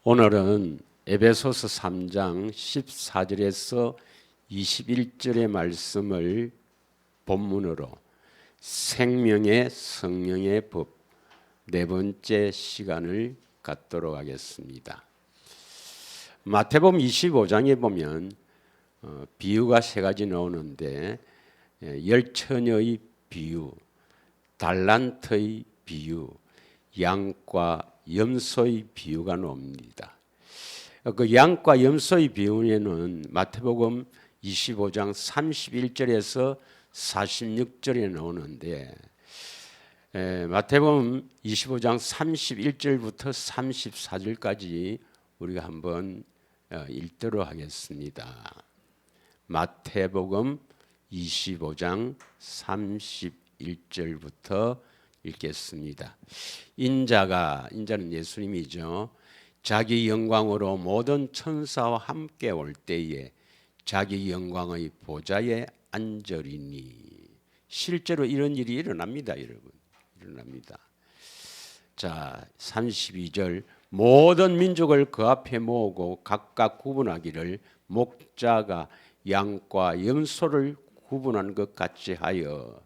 오늘은 에베소서 3장 14절에서 21절의 말씀을 본문으로 생명의 성령의 법 네 번째 시간을 갖도록 하겠습니다. 마태복음 25장에 보면 비유가 세 가지 나오는데 열처녀의 비유, 달란트의 비유, 양과 염소의 비유가 나옵니다. 그 양과 염소의 비유에는 마태복음 25장 31절에서 46절에 나오는데 마태복음 25장 31절부터 34절까지 우리가 한번 읽도록 하겠습니다. 마태복음 25장 31절부터 읽겠습니다. 인자는 예수님이죠. 자기 영광으로 모든 천사와 함께 올 때에 자기 영광의 보좌에 앉으리니. 실제로 이런 일이 일어납니다, 여러분. 일어납니다. 자, 32절. 모든 민족을 그 앞에 모으고 각각 구분하기를 목자가 양과 염소를 구분한 것 같이 하여.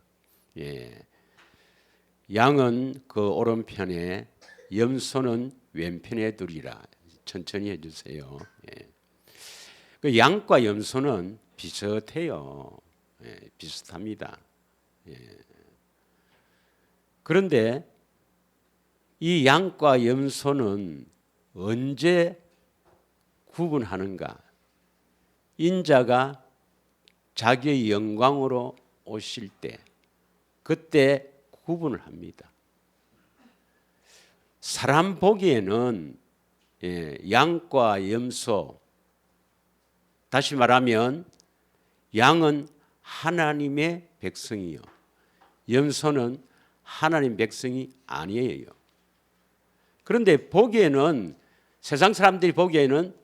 양은 그 오른편에, 염소는 왼편에 두리라. 천천히 해주세요. 그 양과 염소는 비슷해요. 비슷합니다. 그런데 이 양과 염소는 언제 구분하는가? 인자가 자기의 영광으로 오실 때, 그때 구분을 합니다. 사람 보기에는 양과 염소, 다시 말하면 양은 하나님의 백성이요, 염소는 하나님 백성이 아니에요. 그런데 보기에는, 세상 사람들이 보기에는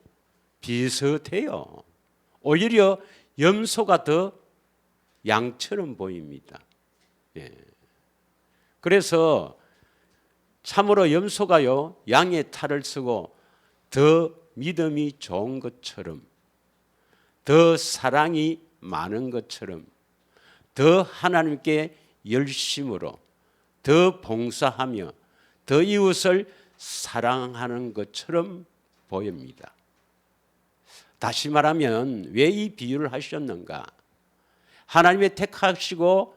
비슷해요. 오히려 염소가 더 양처럼 보입니다. 그래서 참으로 염소가요, 양의 탈을 쓰고 더 믿음이 좋은 것처럼, 더 사랑이 많은 것처럼, 더 하나님께 열심으로, 더 봉사하며, 더 이웃을 사랑하는 것처럼 보입니다. 다시 말하면 왜 이 비유를 하셨는가? 하나님의 택하시고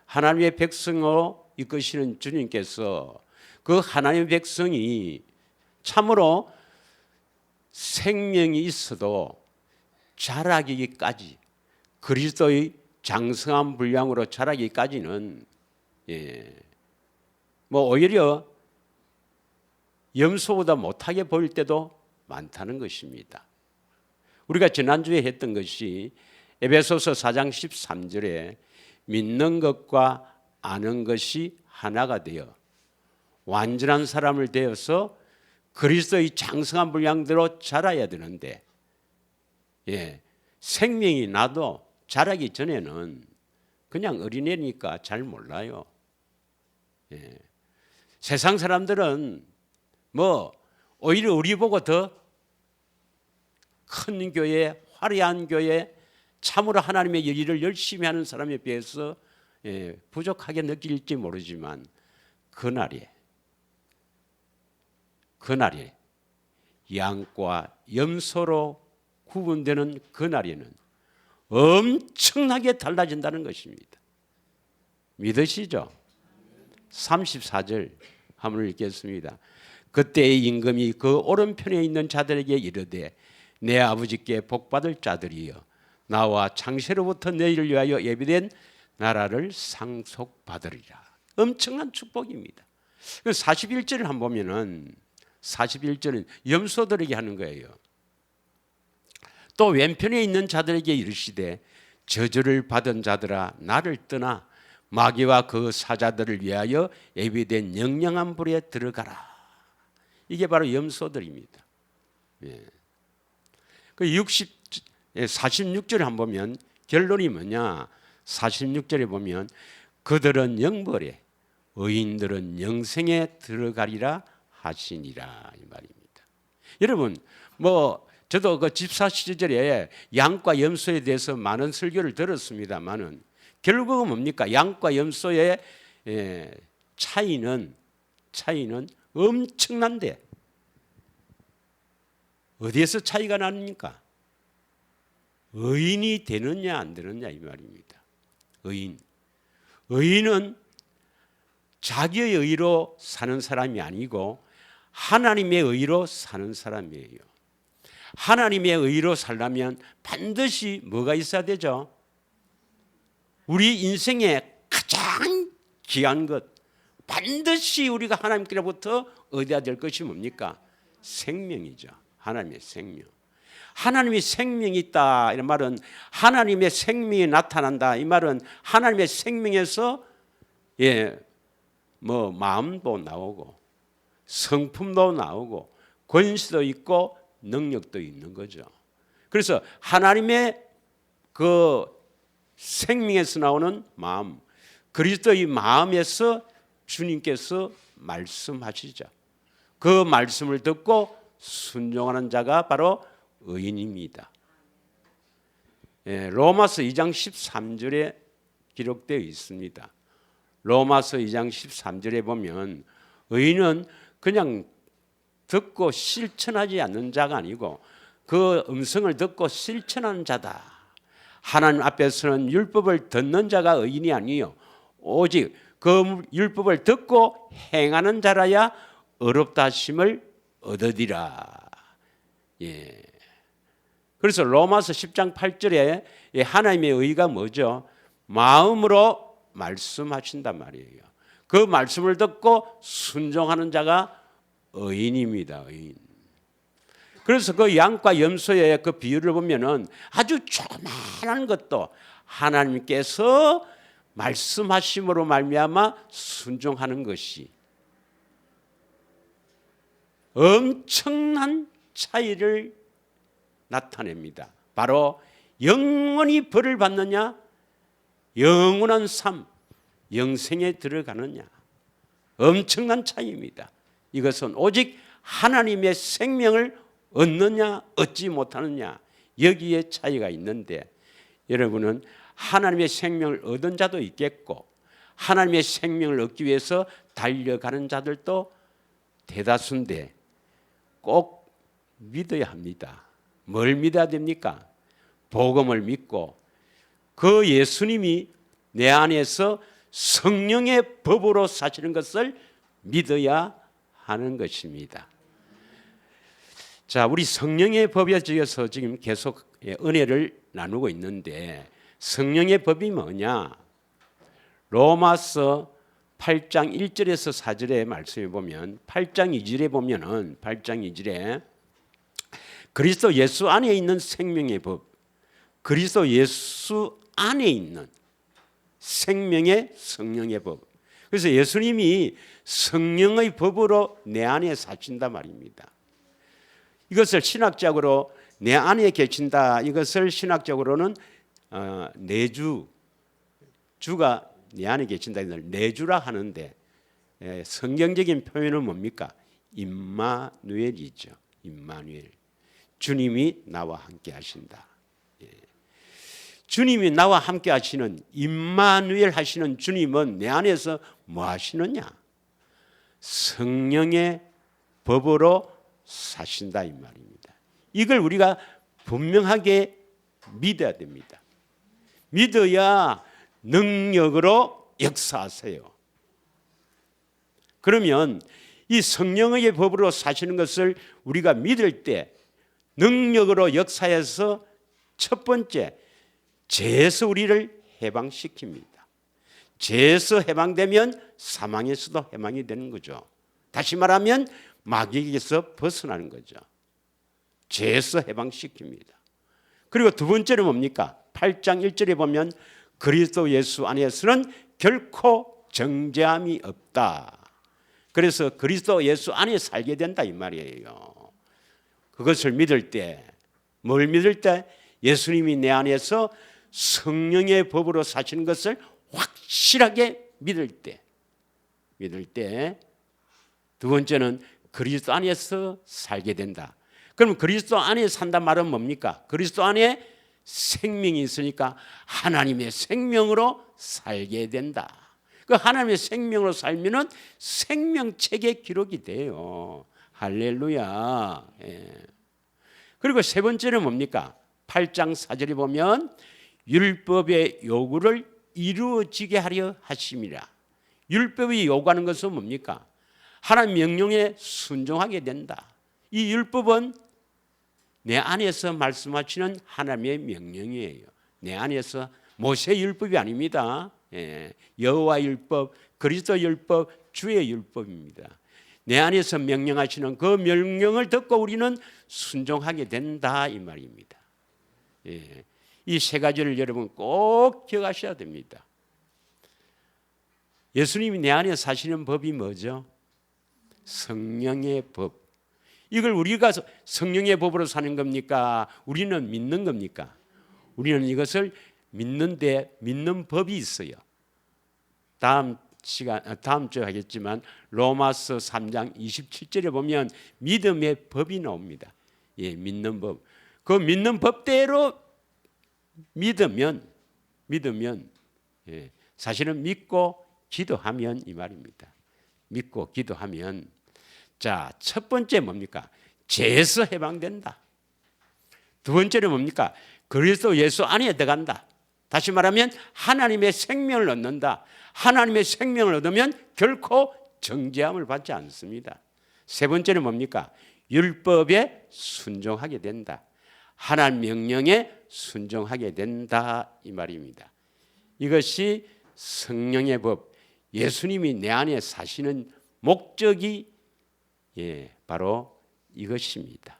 하나님의 백성으로 이끄시는 주님께서 그 하나님의 백성이 참으로 생명이 있어도 자라기까지, 그리스도의 장성한 분량으로 자라기까지는 오히려 염소보다 못하게 보일 때도 많다는 것입니다. 우리가 지난주에 했던 것이 에베소서 4장 13절에 믿는 것과 아는 것이 하나가 되어 완전한 사람을 되어서 그리스도의 장성한 분량대로 자라야 되는데, 생명이 나도 자라기 전에는 그냥 어린애니까 잘 몰라요. 세상 사람들은 오히려 우리 보고 더 큰 교회, 화려한 교회, 참으로 하나님의 일을 열심히 하는 사람에 비해서 부족하게 느낄지 모르지만 그날에 양과 염소로 구분되는 그날에는 엄청나게 달라진다는 것입니다. 믿으시죠? 34절 한번 읽겠습니다. 그때의 임금이 그 오른편에 있는 자들에게 이르되 내 아버지께 복받을 자들이여 나와 창세로부터 너희를 위하여 예비된 나라를 상속받으리라. 엄청난 축복입니다. 41절을 한번 보면은 41절은 염소들에게 하는 거예요. 또 왼편에 있는 자들에게 이르시되 저주를 받은 자들아 나를 떠나 마귀와 그 사자들을 위하여 예비된 영영한 불에 들어가라. 이게 바로 염소들입니다. 그 46절에 한번 보면 결론이 뭐냐? 46절에 보면 그들은 영벌에 의인들은 영생에 들어가리라 하시니라 이 말입니다. 여러분, 저도 그 집사 시절에 양과 염소에 대해서 많은 설교를 들었습니다만은 결국은 뭡니까? 양과 염소의 차이는 엄청난데 어디에서 차이가 납니까? 의인이 되느냐 안 되느냐 이 말입니다. 의인은 자기의 의로 사는 사람이 아니고 하나님의 의로 사는 사람이에요. 하나님의 의로 살려면 반드시 뭐가 있어야 되죠? 우리 인생에 가장 귀한 것, 반드시 우리가 하나님께로부터 얻어야 될 것이 뭡니까? 생명이죠. 하나님의 생명. 하나님의 생명이 있다 이런 말은 하나님의 생명이 나타난다 이 말은 하나님의 생명에서 마음도 나오고 성품도 나오고 권세도 있고 능력도 있는 거죠. 그래서 하나님의 그 생명에서 나오는 마음, 그리스도의 마음에서 주님께서 말씀하시죠. 그 말씀을 듣고 순종하는 자가 바로 의인입니다. 로마서 2장 13절에 기록되어 있습니다. 로마서 2장 13절에 보면 의인은 그냥 듣고 실천하지 않는 자가 아니고 그 음성을 듣고 실천하는 자다. 하나님 앞에서는 율법을 듣는 자가 의인이 아니요 오직 그 율법을 듣고 행하는 자라야 의롭다 하심을 얻으리라. 그래서 로마서 10장 8절에 하나님의 의가 뭐죠? 마음으로 말씀하신단 말이에요. 그 말씀을 듣고 순종하는 자가 의인입니다. 의인. 그래서 그 양과 염소의 그 비유를 보면은 아주 조그마한 것도 하나님께서 말씀하심으로 말미암아 순종하는 것이 엄청난 차이를 나타냅니다. 바로 영원히 벌을 받느냐, 영원한 삶, 영생에 들어가느냐. 엄청난 차이입니다. 이것은 오직 하나님의 생명을 얻느냐 얻지 못하느냐 여기에 차이가 있는데 여러분은 하나님의 생명을 얻은 자도 있겠고 하나님의 생명을 얻기 위해서 달려가는 자들도 대다수인데 꼭 믿어야 합니다. 뭘 믿어야 됩니까? 복음을 믿고 그 예수님이 내 안에서 성령의 법으로 사시는 것을 믿어야 하는 것입니다. 자, 우리 성령의 법에 대해서 지금 계속 은혜를 나누고 있는데 성령의 법이 뭐냐? 로마서 8장 1절에서 4절의 말씀에 보면 8장 2절에 보면은 8장 2절에 그리스도 예수 안에 있는 생명의 법, 그리스도 예수 안에 있는 생명의 성령의 법. 그래서 예수님이 성령의 법으로 내 안에 사신단 말입니다. 이것을 신학적으로 내 안에 계신다. 이것을 신학적으로는 내주, 주가 내 안에 계신다. 이걸 내주라 하는데 성경적인 표현은 뭡니까? 임마누엘이죠. 임마누엘. 주님이 나와 함께 하신다. 주님이 나와 함께 하시는 임마누엘 하시는 주님은 내 안에서 뭐 하시느냐? 성령의 법으로 사신다 이 말입니다. 이걸 우리가 분명하게 믿어야 됩니다. 믿어야 능력으로 역사하세요. 그러면 이 성령의 법으로 사시는 것을 우리가 믿을 때 능력으로 역사해서 첫 번째 죄에서 우리를 해방시킵니다. 죄에서 해방되면 사망에서도 해방이 되는 거죠. 다시 말하면 마귀에게서 벗어나는 거죠. 죄에서 해방시킵니다. 그리고 두 번째는 뭡니까? 8장 1절에 보면 그리스도 예수 안에서는 결코 정죄함이 없다. 그래서 그리스도 예수 안에 살게 된다 이 말이에요. 그것을 믿을 때, 뭘 믿을 때? 예수님이 내 안에서 성령의 법으로 사시는 것을 확실하게 믿을 때. 두 번째는 그리스도 안에서 살게 된다. 그럼 그리스도 안에 산다 말은 뭡니까? 그리스도 안에 생명이 있으니까 하나님의 생명으로 살게 된다. 그 하나님의 생명으로 살면은 생명책에 기록이 돼요. 할렐루야. 예. 그리고 세 번째는 뭡니까? 8장 4절에 보면 율법의 요구를 이루어지게 하려 하심이라. 율법이 요구하는 것은 뭡니까? 하나님 명령에 순종하게 된다. 이 율법은 내 안에서 말씀하시는 하나님의 명령이에요. 내 안에서 모세 율법이 아닙니다. 예. 여호와 율법, 그리스도 율법, 주의 율법입니다. 내 안에서 명령하시는 그 명령을 듣고 우리는 순종하게 된다 이 말입니다. 예. 이 세 가지를 여러분 꼭 기억하셔야 됩니다. 예수님이 내 안에 사시는 법이 뭐죠? 성령의 법. 이걸 우리가 성령의 법으로 사는 겁니까? 우리는 믿는 겁니까? 우리는 이것을 믿는데 믿는 법이 있어요. 다음 주에 하겠지만 로마서 3장 27절에 보면 믿음의 법이 나옵니다. 예, 믿는 법. 그 믿는 법대로 믿으면 예, 사실은 믿고 기도하면 이 말입니다. 믿고 기도하면 자, 첫 번째 뭡니까? 죄에서 해방된다. 두 번째는 뭡니까? 그리스도 예수 안에 들어간다. 다시 말하면 하나님의 생명을 얻는다. 하나님의 생명을 얻으면 결코 정죄함을 받지 않습니다. 세 번째는 뭡니까? 율법에 순종하게 된다. 하나님 명령에 순종하게 된다 이 말입니다. 이것이 성령의 법, 예수님이 내 안에 사시는 목적이 예, 바로 이것입니다.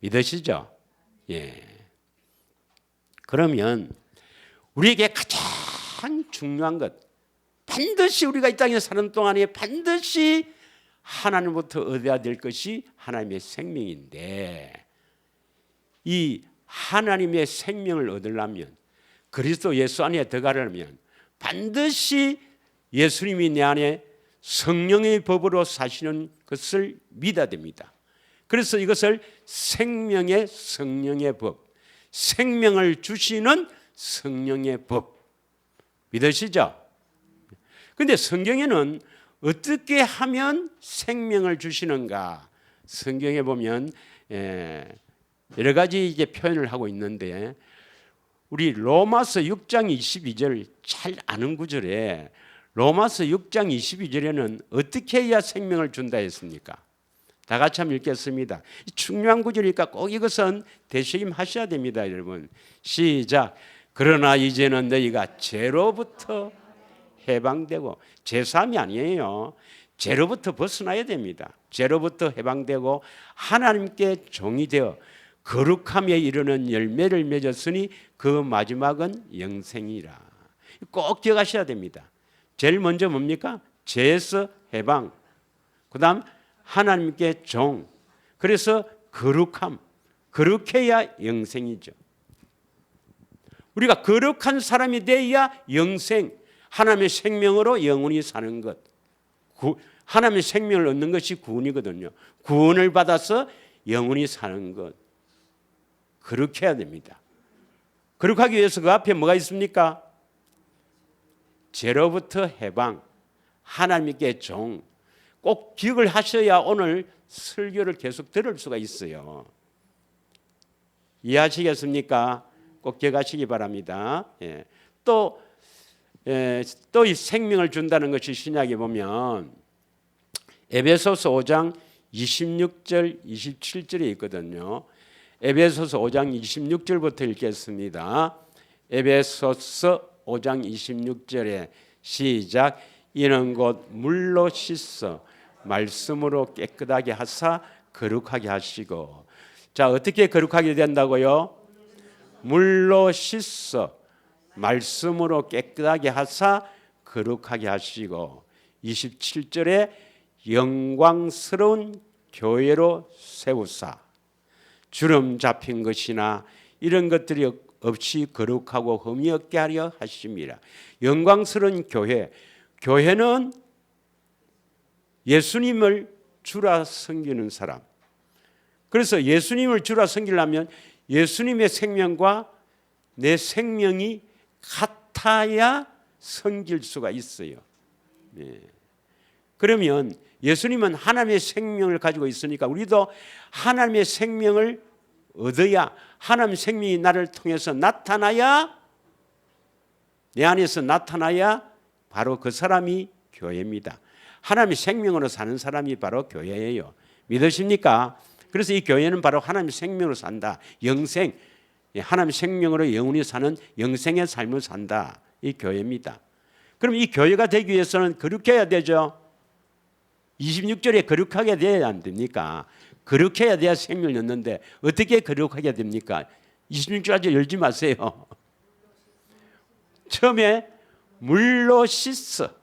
믿으시죠? 예. 그러면 우리에게 가장 중요한 것, 반드시 우리가 이 땅에 사는 동안에 반드시 하나님부터 얻어야 될 것이 하나님의 생명인데, 이 하나님의 생명을 얻으려면, 그리스도 예수 안에 들어가려면 반드시 예수님이 내 안에 성령의 법으로 사시는 것을 믿어야 됩니다. 그래서 이것을 생명의 성령의 법, 생명을 주시는 성령의 법, 믿으시죠? 그런데 성경에는 어떻게 하면 생명을 주시는가? 성경에 보면 여러 가지 이제 표현을 하고 있는데, 우리 로마서 6장 22절 잘 아는 구절에 로마서 6장 22절에는 어떻게 해야 생명을 준다 했습니까? 다 같이 한번 읽겠습니다. 중요한 구절이니까 꼭 이것은 되새김하셔야 됩니다, 여러분. 시작. 그러나 이제는 너희가 죄로부터 해방되고, 죄사함이 아니에요. 죄로부터 벗어나야 됩니다. 죄로부터 해방되고 하나님께 종이 되어 거룩함에 이르는 열매를 맺었으니 그 마지막은 영생이라. 꼭 기억하셔야 됩니다. 제일 먼저 뭡니까? 죄에서 해방, 그 다음 하나님께 종, 그래서 거룩함, 거룩해야 영생이죠. 우리가 거룩한 사람이 되어야 영생, 하나님의 생명으로 영원히 사는 것, 하나님의 생명을 얻는 것이 구원이거든요. 구원을 받아서 영원히 사는 것, 그렇게 해야 됩니다. 그렇게 하기 위해서 그 앞에 뭐가 있습니까? 죄로부터 해방, 하나님께 종, 꼭 기억을 하셔야 오늘 설교를 계속 들을 수가 있어요. 이해하시겠습니까? 꼭 기억하시기 바랍니다. 예. 또 이 생명을 준다는 것이 신약에 보면 에베소서 5장 26절 27절에 있거든요. 에베소서 5장 26절부터 읽겠습니다. 에베소서 5장 26절에 시작. 이는 곧 물로 씻어 말씀으로 깨끗하게 하사 거룩하게 하시고. 자, 어떻게 거룩하게 된다고요? 물로 씻어 말씀으로 깨끗하게 하사 거룩하게 하시고, 27절에 영광스러운 교회로 세우사 주름 잡힌 것이나 이런 것들이 없이 거룩하고 흠이 없게 하려 하심이라. 영광스러운 교회, 교회는 예수님을 주라 섬기는 사람, 그래서 예수님을 주라 섬기려면 예수님의 생명과 내 생명이 같아야 섬길 수가 있어요. 예. 그러면 예수님은 하나님의 생명을 가지고 있으니까 우리도 하나님의 생명을 얻어야, 하나님의 생명이 나를 통해서 나타나야, 내 안에서 나타나야 바로 그 사람이 교회입니다. 하나님의 생명으로 사는 사람이 바로 교회예요. 믿으십니까? 그래서 이 교회는 바로 하나님의 생명으로 산다. 영생, 하나님의 생명으로 영원히 사는 영생의 삶을 산다. 이 교회입니다. 그럼 이 교회가 되기 위해서는 거룩해야 되죠. 26절에 거룩하게 돼야 안 됩니까? 거룩해야 돼야 생명을 얻는데 어떻게 거룩하게 됩니까? 26절까지 열지 마세요. 처음에 물로 씻어,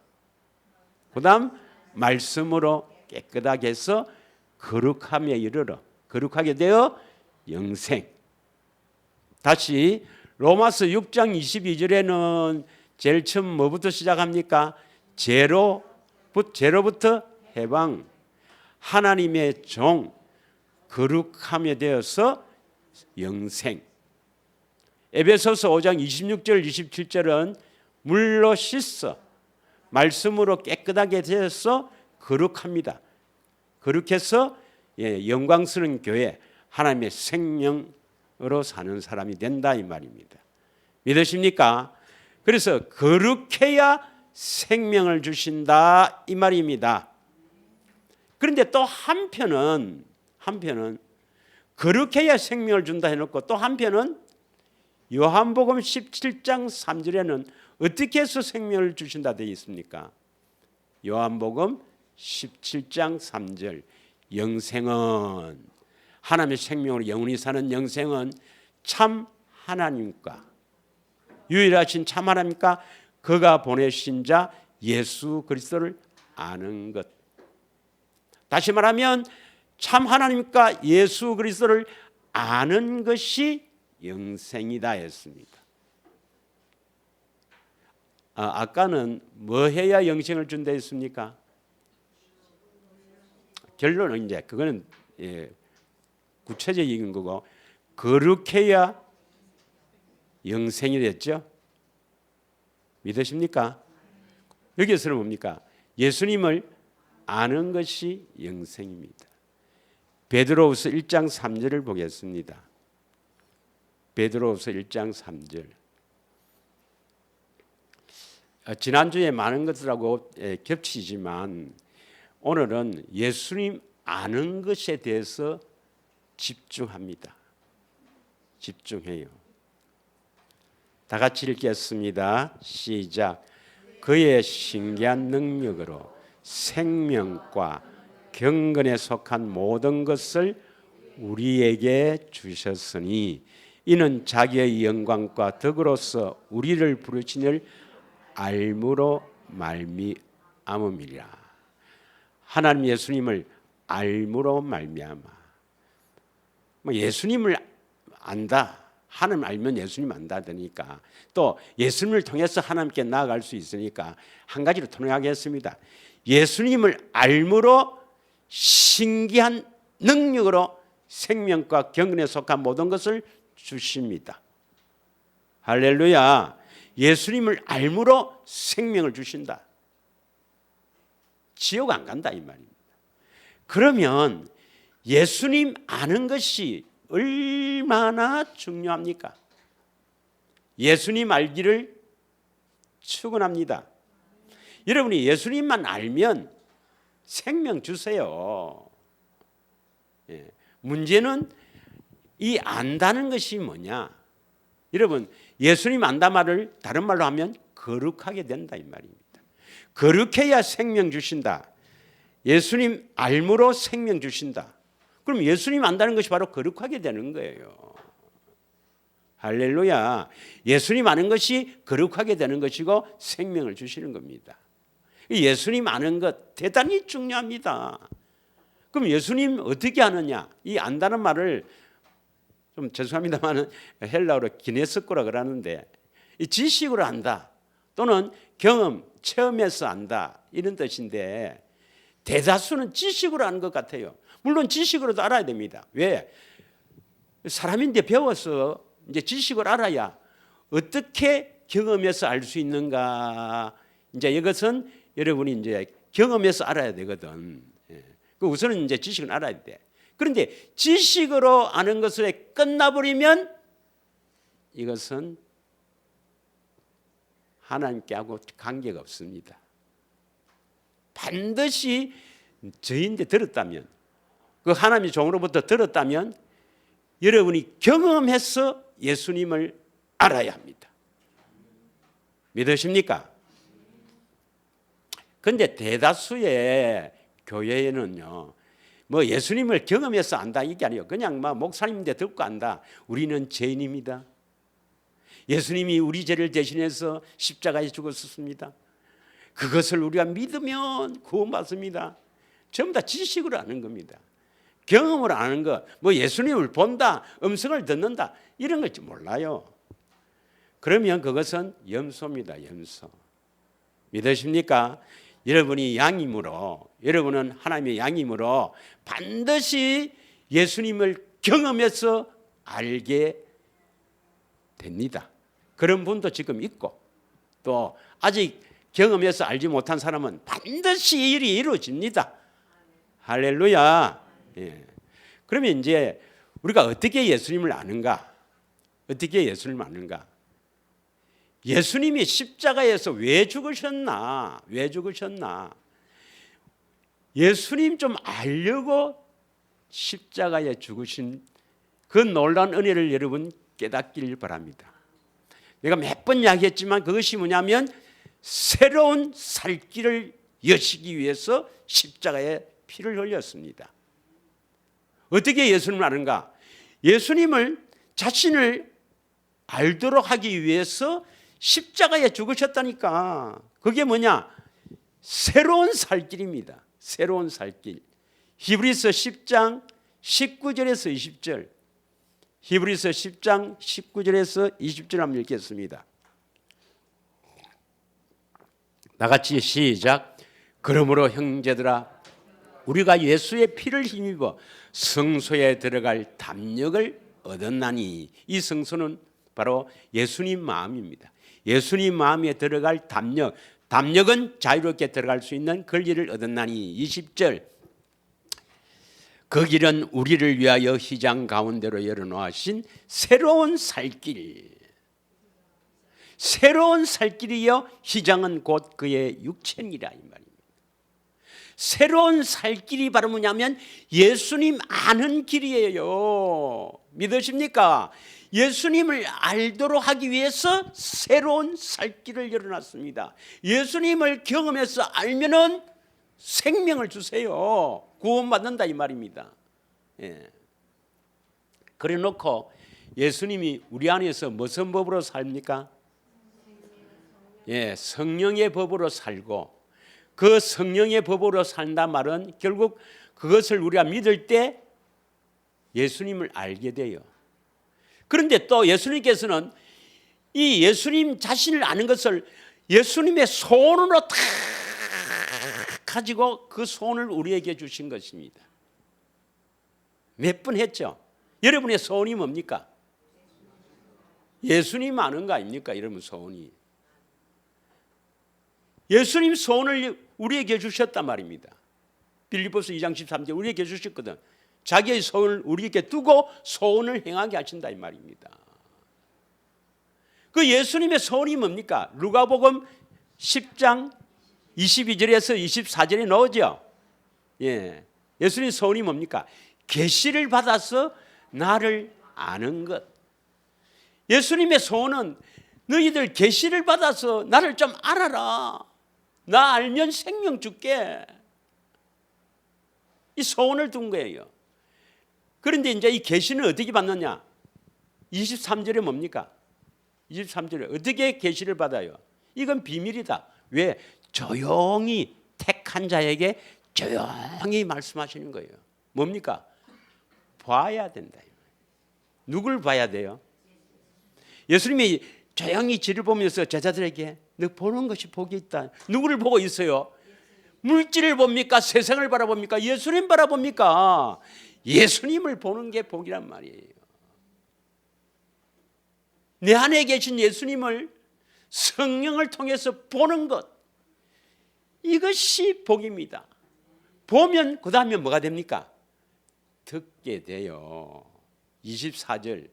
그 다음 말씀으로 깨끗하게 해서 거룩함에 이르러, 거룩하게 되어 영생. 다시 로마서 6장 22절에는 제일 처음 뭐부터 시작합니까? 죄로부터 해방, 하나님의 종, 거룩함에 되어서 영생. 에베소서 5장 26절 27절은 물로 씻어 말씀으로 깨끗하게 되어서 거룩합니다. 거룩해서 영광스러운 교회, 하나님의 생명으로 사는 사람이 된다 이 말입니다. 믿으십니까? 그래서 거룩해야 생명을 주신다 이 말입니다. 그런데 또 한편은 거룩해야 생명을 준다 해놓고 또 한편은 요한복음 17장 3절에는 어떻게 해서 생명을 주신다 되어 있습니까? 요한복음 17장 3절, 영생은, 하나님의 생명으로 영원히 사는 영생은 참 하나님과, 유일하신 참 하나님과 그가 보내신 자 예수 그리스도를 아는 것. 다시 말하면 참 하나님과 예수 그리스도를 아는 것이 영생이다 했습니다. 아까는 뭐 해야 영생을 준다 했습니까? 결론은 이제 그거는 구체적인 거고, 거룩해야 영생이 됐죠. 믿으십니까? 여기서는 뭡니까? 예수님을 아는 것이 영생입니다. 베드로후서 1장 3절을 보겠습니다. 베드로후서 1장 3절. 지난주에 많은 것들하고 겹치지만 오늘은 예수님 아는 것에 대해서 집중합니다. 집중해요. 다 같이 읽겠습니다. 시작. 그의 신기한 능력으로 생명과 경건에 속한 모든 것을 우리에게 주셨으니 이는 자기의 영광과 덕으로서 우리를 부르시는 알므로 말미암음이라. 하나님 예수님을 알므로 말미암아. 예수님을 안다. 하나님 알면 예수님 안다 되니까, 또 예수님을 통해서 하나님께 나아갈 수 있으니까 한 가지로 통하겠습니다. 예수님을 알므로 신기한 능력으로 생명과 경건에 속한 모든 것을 주십니다. 할렐루야. 예수님을 알므로 생명을 주신다. 지옥 안 간다 이 말입니다. 그러면 예수님 아는 것이 얼마나 중요합니까? 예수님 알기를 축원합니다. 여러분이 예수님만 알면 생명 주세요. 문제는 이 안다는 것이 뭐냐? 여러분, 예수님 안다 말을 다른 말로 하면 거룩하게 된다 이 말입니다. 거룩해야 생명 주신다. 예수님 알므로 생명 주신다. 그럼 예수님 안다는 것이 바로 거룩하게 되는 거예요. 할렐루야. 예수님 아는 것이 거룩하게 되는 것이고 생명을 주시는 겁니다. 예수님 아는 것 대단히 중요합니다. 그럼 예수님 어떻게 아느냐? 이 안다는 말을 좀 죄송합니다만 헬라어로 기네스코라 그러는데, 이 지식으로 안다 또는 경험, 체험해서 안다 이런 뜻인데, 대다수는 지식으로 아는 것 같아요. 물론 지식으로도 알아야 됩니다. 왜? 사람인데 배워서 이제 지식을 알아야 어떻게 경험해서 알 수 있는가. 이제 이것은 여러분이 이제 경험해서 알아야 되거든. 그 우선은 이제 지식은 알아야 돼. 그런데 지식으로 아는 것에 끝나버리면 이것은 하나님께하고 관계가 없습니다. 반드시 저희인데 들었다면, 그 하나님의 종으로부터 들었다면 여러분이 경험해서 예수님을 알아야 합니다. 믿으십니까? 그런데 대다수의 교회에는요, 뭐 예수님을 경험해서 안다 이게 아니에요. 그냥 막 목사님인데 듣고 안다. 우리는 죄인입니다. 예수님이 우리 죄를 대신해서 십자가에 죽었습니다. 그것을 우리가 믿으면 구원받습니다. 전부 다 지식으로 아는 겁니다. 경험으로 아는 것, 뭐 예수님을 본다, 음성을 듣는다 이런 걸 몰라요. 그러면 그것은 염소입니다. 염소. 믿으십니까? 여러분이 양이므로, 여러분은 하나님의 양이므로 반드시 예수님을 경험해서 알게 됩니다. 그런 분도 지금 있고, 또 아직 경험해서 알지 못한 사람은 반드시 일이 이루어집니다. 할렐루야. 예. 그러면 이제 우리가 어떻게 예수님을 아는가? 어떻게 예수님을 아는가? 예수님이 십자가에서 왜 죽으셨나? 왜 죽으셨나? 예수님 좀 알려고 십자가에 죽으신 그 놀라운 은혜를 여러분 깨닫길 바랍니다. 내가 몇 번 이야기했지만 그것이 뭐냐면 새로운 살 길을 여시기 위해서 십자가에 피를 흘렸습니다. 어떻게 예수님을 아는가? 예수님을 자신을 알도록 하기 위해서 십자가에 죽으셨다니까. 그게 뭐냐? 새로운 살 길입니다. 새로운 살 길. 히브리서 10장 19절에서 20절. 히브리서 10장 19절에서 20절 한번 읽겠습니다. 나같이 시작. 그러므로 형제들아, 우리가 예수의 피를 힘입어 성소에 들어갈 담력을 얻었나니. 이 성소는 바로 예수님 마음입니다. 예수님 마음에 들어갈 담력, 담력은 자유롭게 들어갈 수 있는 권리를 얻었나니. 20절. 그 길은 우리를 위하여 휘장 가운데로 열어놓으신 새로운 살길. 새로운 살길이요, 휘장은 곧 그의 육체니라 이 말입니다. 새로운 살길이 바로 뭐냐면 예수님 아는 길이에요. 믿으십니까? 예수님을 알도록 하기 위해서 새로운 살길을 열어놨습니다. 예수님을 경험해서 알면은 생명을 주세요. 구원받는다 이 말입니다. 예. 그래 놓고 예수님이 우리 안에서 무슨 법으로 삽니까? 예, 성령의 법으로 살고, 그 성령의 법으로 산다 말은 결국 그것을 우리가 믿을 때 예수님을 알게 돼요. 그런데 또 예수님께서는 이 예수님 자신을 아는 것을 예수님의 소원으로 다 가지고 그 소원을 우리에게 주신 것입니다. 몇 번 했죠? 여러분의 소원이 뭡니까? 예수님 아는 거 아닙니까? 여러분 소원이. 예수님 소원을 우리에게 주셨단 말입니다. 빌립보서 2장 13절 우리에게 주셨거든. 자기의 소원을 우리에게 두고 소원을 행하게 하신다 이 말입니다. 그 예수님의 소원이 뭡니까? 누가복음 10장 22절에서 24절에 나오죠. 예, 예수님 소원이 뭡니까? 계시를 받아서 나를 아는 것. 예수님의 소원은 너희들 계시를 받아서 나를 좀 알아라. 나 알면 생명 줄게. 이 소원을 둔 거예요. 그런데 이제 이 계시는 어떻게 받느냐? 23절에 뭡니까? 23절에 어떻게 계시를 받아요? 이건 비밀이다. 왜? 조용히 택한 자에게 조용히 말씀하시는 거예요. 뭡니까? 봐야 된다. 누굴 봐야 돼요? 예수님이 조용히 지를 보면서 제자들에게 너 보는 것이 복이 있다. 누구를 보고 있어요? 물질을 봅니까? 세상을 바라봅니까? 예수님 바라봅니까? 예수님을 보는 게 복이란 말이에요. 내 안에 계신 예수님을 성령을 통해서 보는 것, 이것이 복입니다. 보면 그 다음에 뭐가 됩니까? 듣게 돼요. 24절,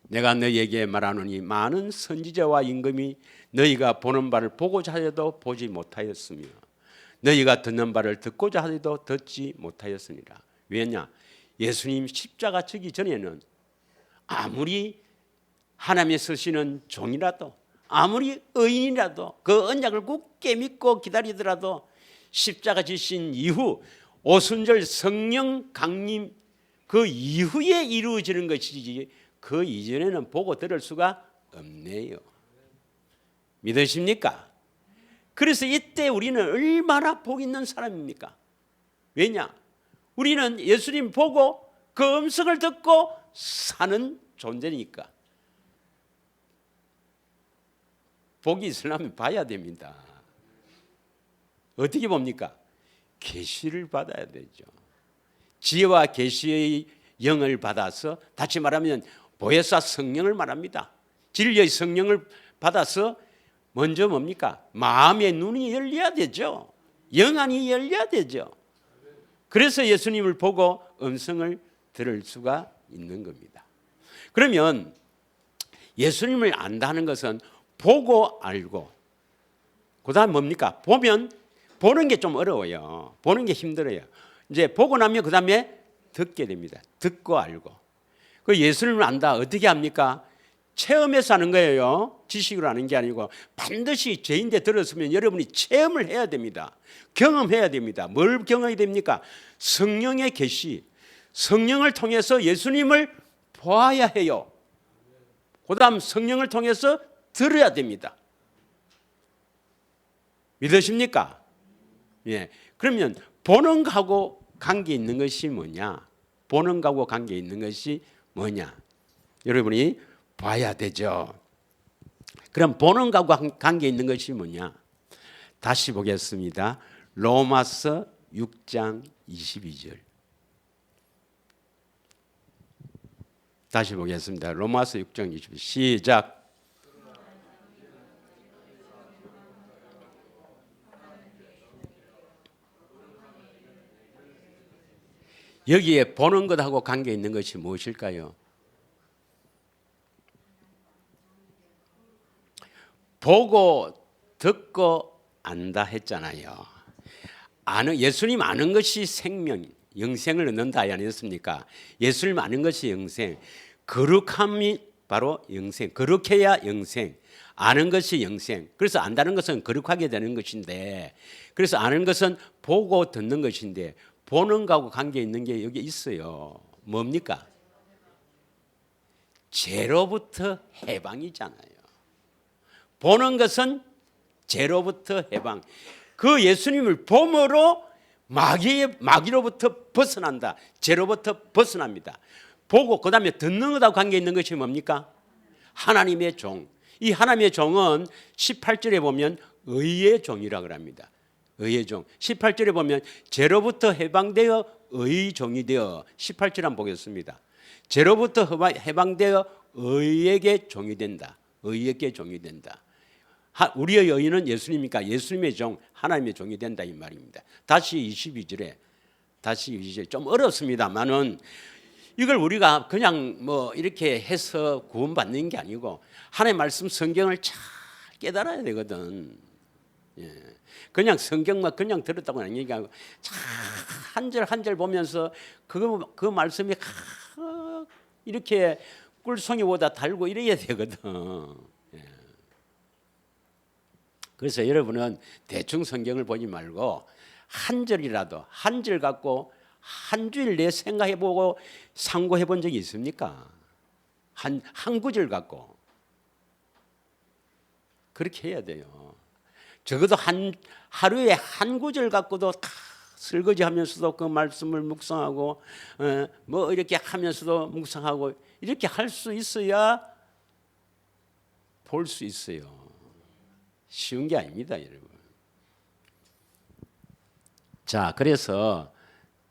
내가 너희에게 말하노니 많은 선지자와 임금이 너희가 보는 바를 보고자 하여도 보지 못하였으며 너희가 듣는 바를 듣고자 하여도 듣지 못하였으니라. 왜냐? 예수님 십자가 지기 전에는 아무리 하나님의 쓰시는 종이라도, 아무리 의인이라도, 그 언약을 굳게 믿고 기다리더라도 십자가 지신 이후 오순절 성령 강림 그 이후에 이루어지는 것이지 그 이전에는 보고 들을 수가 없네요. 믿으십니까? 그래서 이때 우리는 얼마나 복 있는 사람입니까? 왜냐? 우리는 예수님 보고 그 음성을 듣고 사는 존재니까. 복이 있으려면 봐야 됩니다. 어떻게 봅니까? 계시를 받아야 되죠. 지혜와 계시의 영을 받아서, 다시 말하면 보혜사 성령을 말합니다. 진리의 성령을 받아서 먼저 뭡니까? 마음의 눈이 열려야 되죠. 영안이 열려야 되죠. 그래서 예수님을 보고 음성을 들을 수가 있는 겁니다. 그러면 예수님을 안다는 것은 보고 알고, 그 다음 뭡니까? 보면, 보는 게 좀 어려워요. 보는 게 힘들어요. 이제 보고 나면 그 다음에 듣게 됩니다. 듣고 알고. 그 예수님을 안다 어떻게 합니까? 체험해서 하는 거예요. 지식으로 하는 게 아니고 반드시 죄인데 들었으면 여러분이 체험을 해야 됩니다. 경험해야 됩니다. 뭘 경험해야 됩니까? 성령의 계시, 성령을 통해서 예수님을 보아야 해요. 그 다음 성령을 통해서 들어야 됩니다. 믿으십니까? 예. 그러면 보는 거하고 관계 있는 것이 뭐냐? 보는 거하고 관계 있는 것이 뭐냐? 여러분이 봐야 되죠. 그럼 보는 거하고 관계 있는 것이 뭐냐? 다시 보겠습니다. 로마서 6장 22절. 다시 보겠습니다. 로마서 6장 22절. 시작. 여기에 보는 것하고 관계 있는 것이 무엇일까요? 보고 듣고 안다 했잖아요. 예수님 아는 것이 생명, 영생을 얻는다 아니었습니까? 예수님 아는 것이 영생, 거룩함이 바로 영생, 거룩해야 영생, 아는 것이 영생. 그래서 안다는 것은 거룩하게 되는 것인데, 그래서 아는 것은 보고 듣는 것인데, 보는 거하고 관계 있는 게 여기 있어요. 뭡니까? 죄로부터 해방이잖아요. 보는 것은 죄로부터 해방. 그 예수님을 봄으로 마귀로부터 벗어난다. 죄로부터 벗어납니다. 보고 그 다음에 듣는 것하고 관계 있는 것이 뭡니까? 하나님의 종. 이 하나님의 종은 18절에 보면 의의 종이라고 합니다. 의의 종. 18절에 보면 죄로부터 해방되어 의의 종이 되어, 18절 한번 보겠습니다. 죄로부터 해방되어 의에게 종이 된다. 의에게 종이 된다. 우리의 의인은 예수님이니까 예수님의 종, 하나님의 종이 된다 이 말입니다. 다시 22절에, 다시 22절 좀 어렵습니다만은 이걸 우리가 그냥 뭐 이렇게 해서 구원받는 게 아니고 하나님의 말씀 성경을 잘 깨달아야 되거든. 예. 그냥 성경만 그냥 들었다고 하는 얘기하고 한 절 한 절 보면서 그 말씀이 이렇게 꿀송이보다 달고 이래야 되거든. 예. 그래서 여러분은 대충 성경을 보지 말고 한 절이라도 한 절 갖고 한 주일 내 생각해보고 상고해본 적이 있습니까? 한 구절 갖고 그렇게 해야 돼요. 적어도 하루에 한 구절 갖고도 다 설거지하면서도 그 말씀을 묵상하고 뭐 이렇게 하면서도 묵상하고 이렇게 할 수 있어야 볼 수 있어요. 쉬운 게 아닙니다, 여러분. 자, 그래서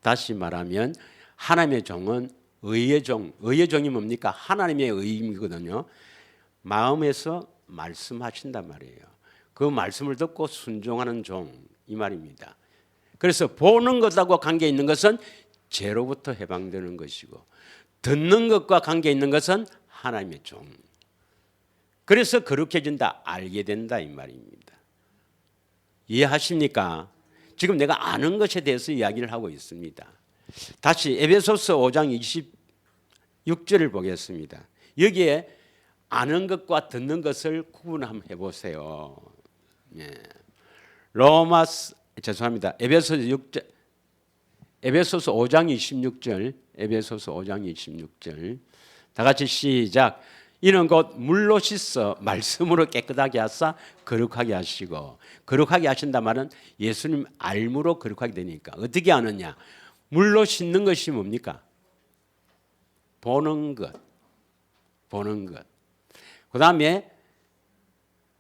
다시 말하면 하나님의 종은 의의 종, 의의 종이 뭡니까? 하나님의 의이거든요. 마음에서 말씀하신단 말이에요. 그 말씀을 듣고 순종하는 종, 이 말입니다. 그래서 보는 것하고 관계 있는 것은 죄로부터 해방되는 것이고, 듣는 것과 관계 있는 것은 하나님의 종. 그래서 거룩해진다, 알게 된다, 이 말입니다. 이해하십니까? 지금 내가 아는 것에 대해서 이야기를 하고 있습니다. 다시 에베소서 5장 26절을 보겠습니다. 여기에 아는 것과 듣는 것을 구분 한번 해보세요. 예. 에베소서 5장 26절, 에베소서 5장 26절. 다 같이 시작. 이는 곧 물로 씻어 말씀으로 깨끗하게 하사 거룩하게 하시고, 거룩하게 하신다 말은 예수님 알므로 거룩하게 되니까. 어떻게 아느냐? 물로 씻는 것이 뭡니까? 보는 것, 보는 것. 그 다음에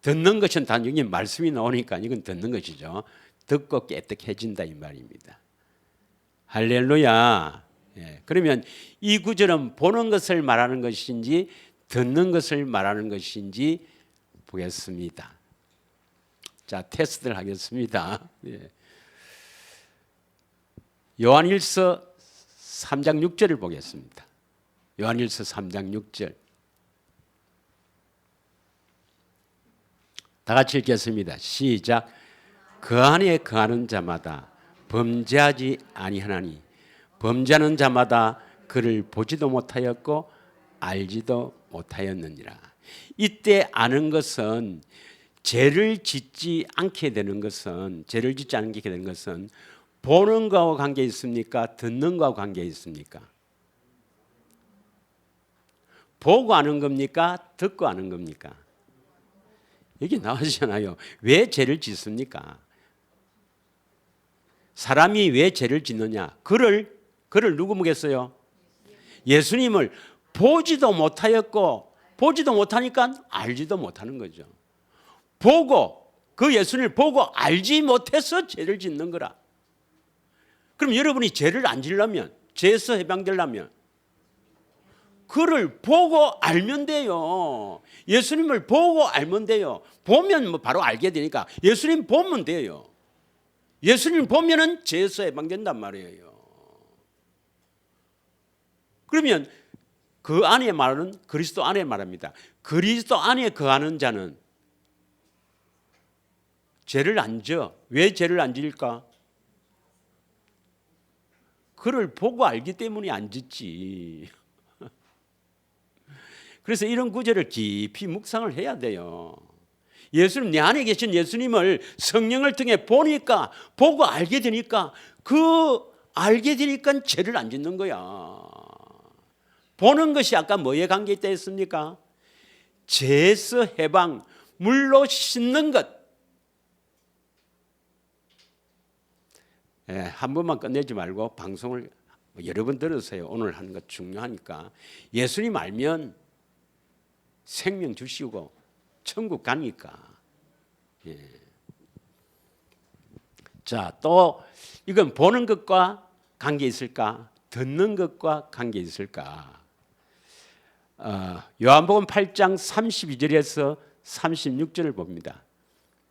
듣는 것은 단순히 말씀이 나오니까 이건 듣는 것이죠. 듣고 깨끗해진다, 이 말입니다. 할렐루야. 예, 그러면 이 구절은 보는 것을 말하는 것인지 듣는 것을 말하는 것인지 보겠습니다. 자, 테스트를 하겠습니다. 예. 요한일서 3장 6절을 보겠습니다. 요한일서 3장 6절. 다 같이 읽겠습니다. 시작. 그 안에 거하는 자마다 범죄하지 아니하나니 범죄하는 자마다 그를 보지도 못하였고 알지도 못하였느니라. 이때 아는 것은 죄를 짓지 않게 되는 것은, 죄를 짓지 않게 되는 것은 보는 거와 관계 있습니까? 듣는 거와 관계 있습니까? 보고 아는 겁니까? 듣고 아는 겁니까? 여기 나오잖아요. 왜 죄를 짓습니까? 사람이 왜 죄를 짓느냐? 그를 누구 묻겠어요? 예수님을 보지도 못하였고, 보지도 못하니까 알지도 못하는 거죠. 보고, 그 예수님을 보고 알지 못해서 죄를 짓는 거라. 그럼 여러분이 죄를 안 지려면, 죄에서 해방되려면 그를 보고 알면 돼요. 예수님을 보고 알면 돼요. 보면 뭐 바로 알게 되니까 예수님 보면 돼요. 예수님 보면은 죄에서 해방된단 말이에요. 그러면 그 안에 말은 그리스도 안에 말합니다. 그리스도 안에 거하는 자는 죄를 안 져. 왜 죄를 안 지을까? 그를 보고 알기 때문에 안 짓지. 그래서 이런 구절을 깊이 묵상을 해야 돼요. 예수님, 내 안에 계신 예수님을 성령을 통해 보니까, 보고 알게 되니까, 알게 되니까 죄를 안 짓는 거야. 보는 것이 아까 뭐에 관계 있다 했습니까? 죄에서 해방, 물로 씻는 것. 예, 한 번만 끝내지 말고 방송을 여러 번 들으세요. 오늘 하는 것 중요하니까. 예수님 알면 생명 주시고 천국 가니까. 예. 자, 또 이건 보는 것과 관계 있을까? 듣는 것과 관계 있을까? 요한복음 8장 32절에서 36절을 봅니다.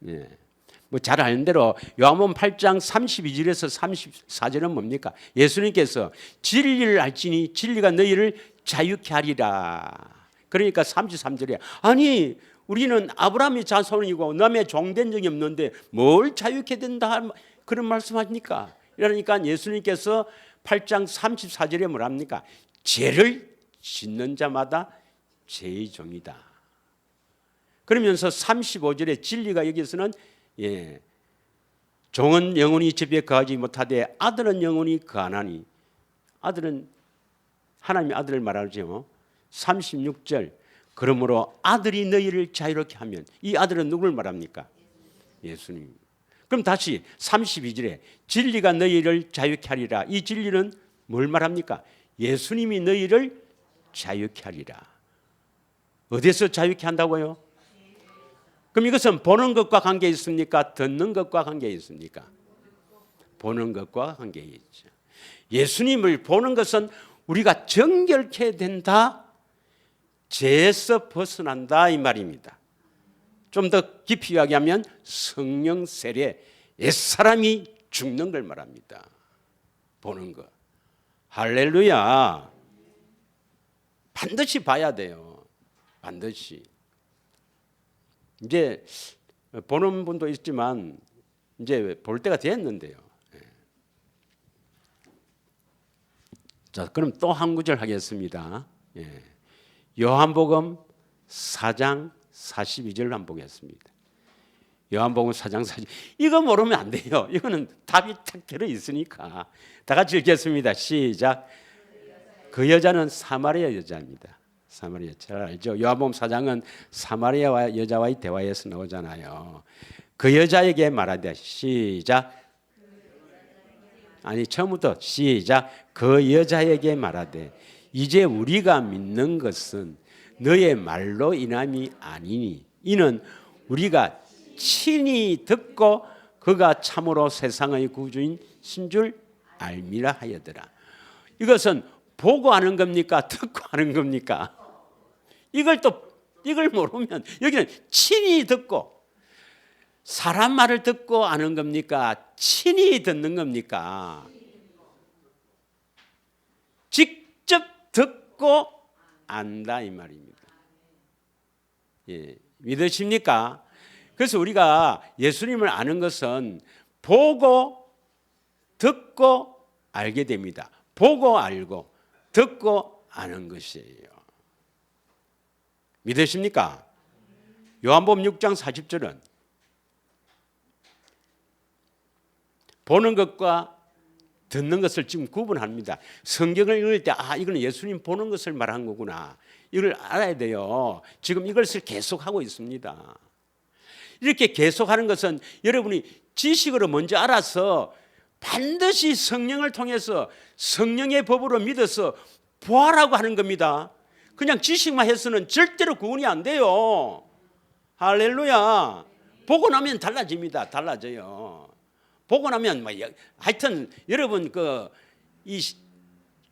예. 뭐 잘 아는 대로 요한복음 8장 32절에서 34절은 뭡니까? 예수님께서 진리를 알지니 진리가 너희를 자유케 하리라. 그러니까 33절에 아니 우리는 아브라함의 자손이고 남의 종된 적이 없는데 뭘 자유케 된다 그런 말씀하십니까? 이러니까 예수님께서 8장 34절에 뭐랍니까? 죄를 짓는 자마다 죄의 종이다. 그러면서 35절에 진리가 여기서는 종은 영원히 집에 거하지 못하되 아들은 영원히 거하나니, 아들은 하나님의 아들을 말하죠. 36절 그러므로 아들이 너희를 자유롭게 하면, 이 아들은 누구를 말합니까? 예수님. 그럼 다시 32절에 진리가 너희를 자유케 하리라. 이 진리는 뭘 말합니까? 예수님이 너희를 자유케 하리라. 어디서 자유케 한다고요? 그럼 이것은 보는 것과 관계 있습니까? 듣는 것과 관계 있습니까? 보는 것과 관계 있죠. 예수님을 보는 것은 우리가 정결케 된다, 죄에서 벗어난다 이 말입니다. 좀 더 깊이 이야기하면 성령 세례, 옛사람이 죽는 걸 말합니다. 보는 것. 할렐루야. 반드시 봐야 돼요. 반드시. 이제 보는 분도 있지만 이제 볼 때가 됐는데요. 자, 그럼 또 한 구절 하겠습니다. 요한복음 4장 42절 한번 보겠습니다. 요한복음 4장 42절. 이거 모르면 안 돼요. 이거는 답이 딱 들어 있으니까. 다 같이 읽겠습니다. 시작. 그 여자는 사마리아 여자입니다. 사마리아 잘 알죠? 요한복음 4장은 사마리아 여자와의 대화에서 나오잖아요. 그 여자에게 말하되 시작. 아니 처음부터 시작. 그 여자에게 말하되 이제 우리가 믿는 것은 너의 말로 인함이 아니니 이는 우리가 친히 듣고 그가 참으로 세상의 구주인 신 줄 알미라 하여더라. 이것은 보고 아는 겁니까? 듣고 아는 겁니까? 이걸 모르면 여기는 친히 듣고 사람 말을 듣고 아는 겁니까? 친히 듣는 겁니까? 직접 듣고 안다 이 말입니다. 믿으십니까? 그래서 우리가 예수님을 아는 것은 보고 듣고 알게 됩니다. 보고 알고 듣고 아는 것이에요. 믿으십니까? 요한복음 6장 40절은 보는 것과 듣는 것을 지금 구분합니다. 성경을 읽을 때 이거는 예수님 보는 것을 말한 거구나. 이걸 알아야 돼요. 지금 이것을 계속하고 있습니다. 이렇게 계속하는 것은 여러분이 지식으로 먼저 알아서 반드시 성령을 통해서 성령의 법으로 믿어서 보아라고 하는 겁니다. 그냥 지식만 해서는 절대로 구원이 안 돼요. 할렐루야. 보고 나면 달라집니다. 달라져요. 보고 나면 하여튼 여러분 이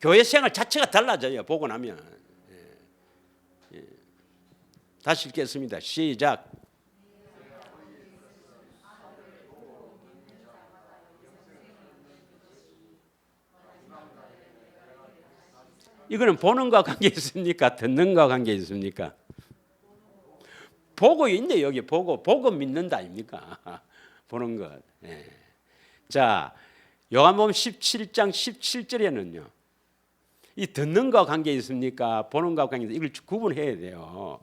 교회 생활 자체가 달라져요. 보고 나면. 다시 읽겠습니다. 시작. 이거는 보는 것과 관계 있습니까? 듣는 것과 관계 있습니까? 보고 있네. 여기 보고 믿는다 아닙니까? 보는 것. 자, 요한복음 17장 17절에는요. 이 듣는 것과 관계 있습니까? 보는 것과 관계 이걸 구분해야 돼요.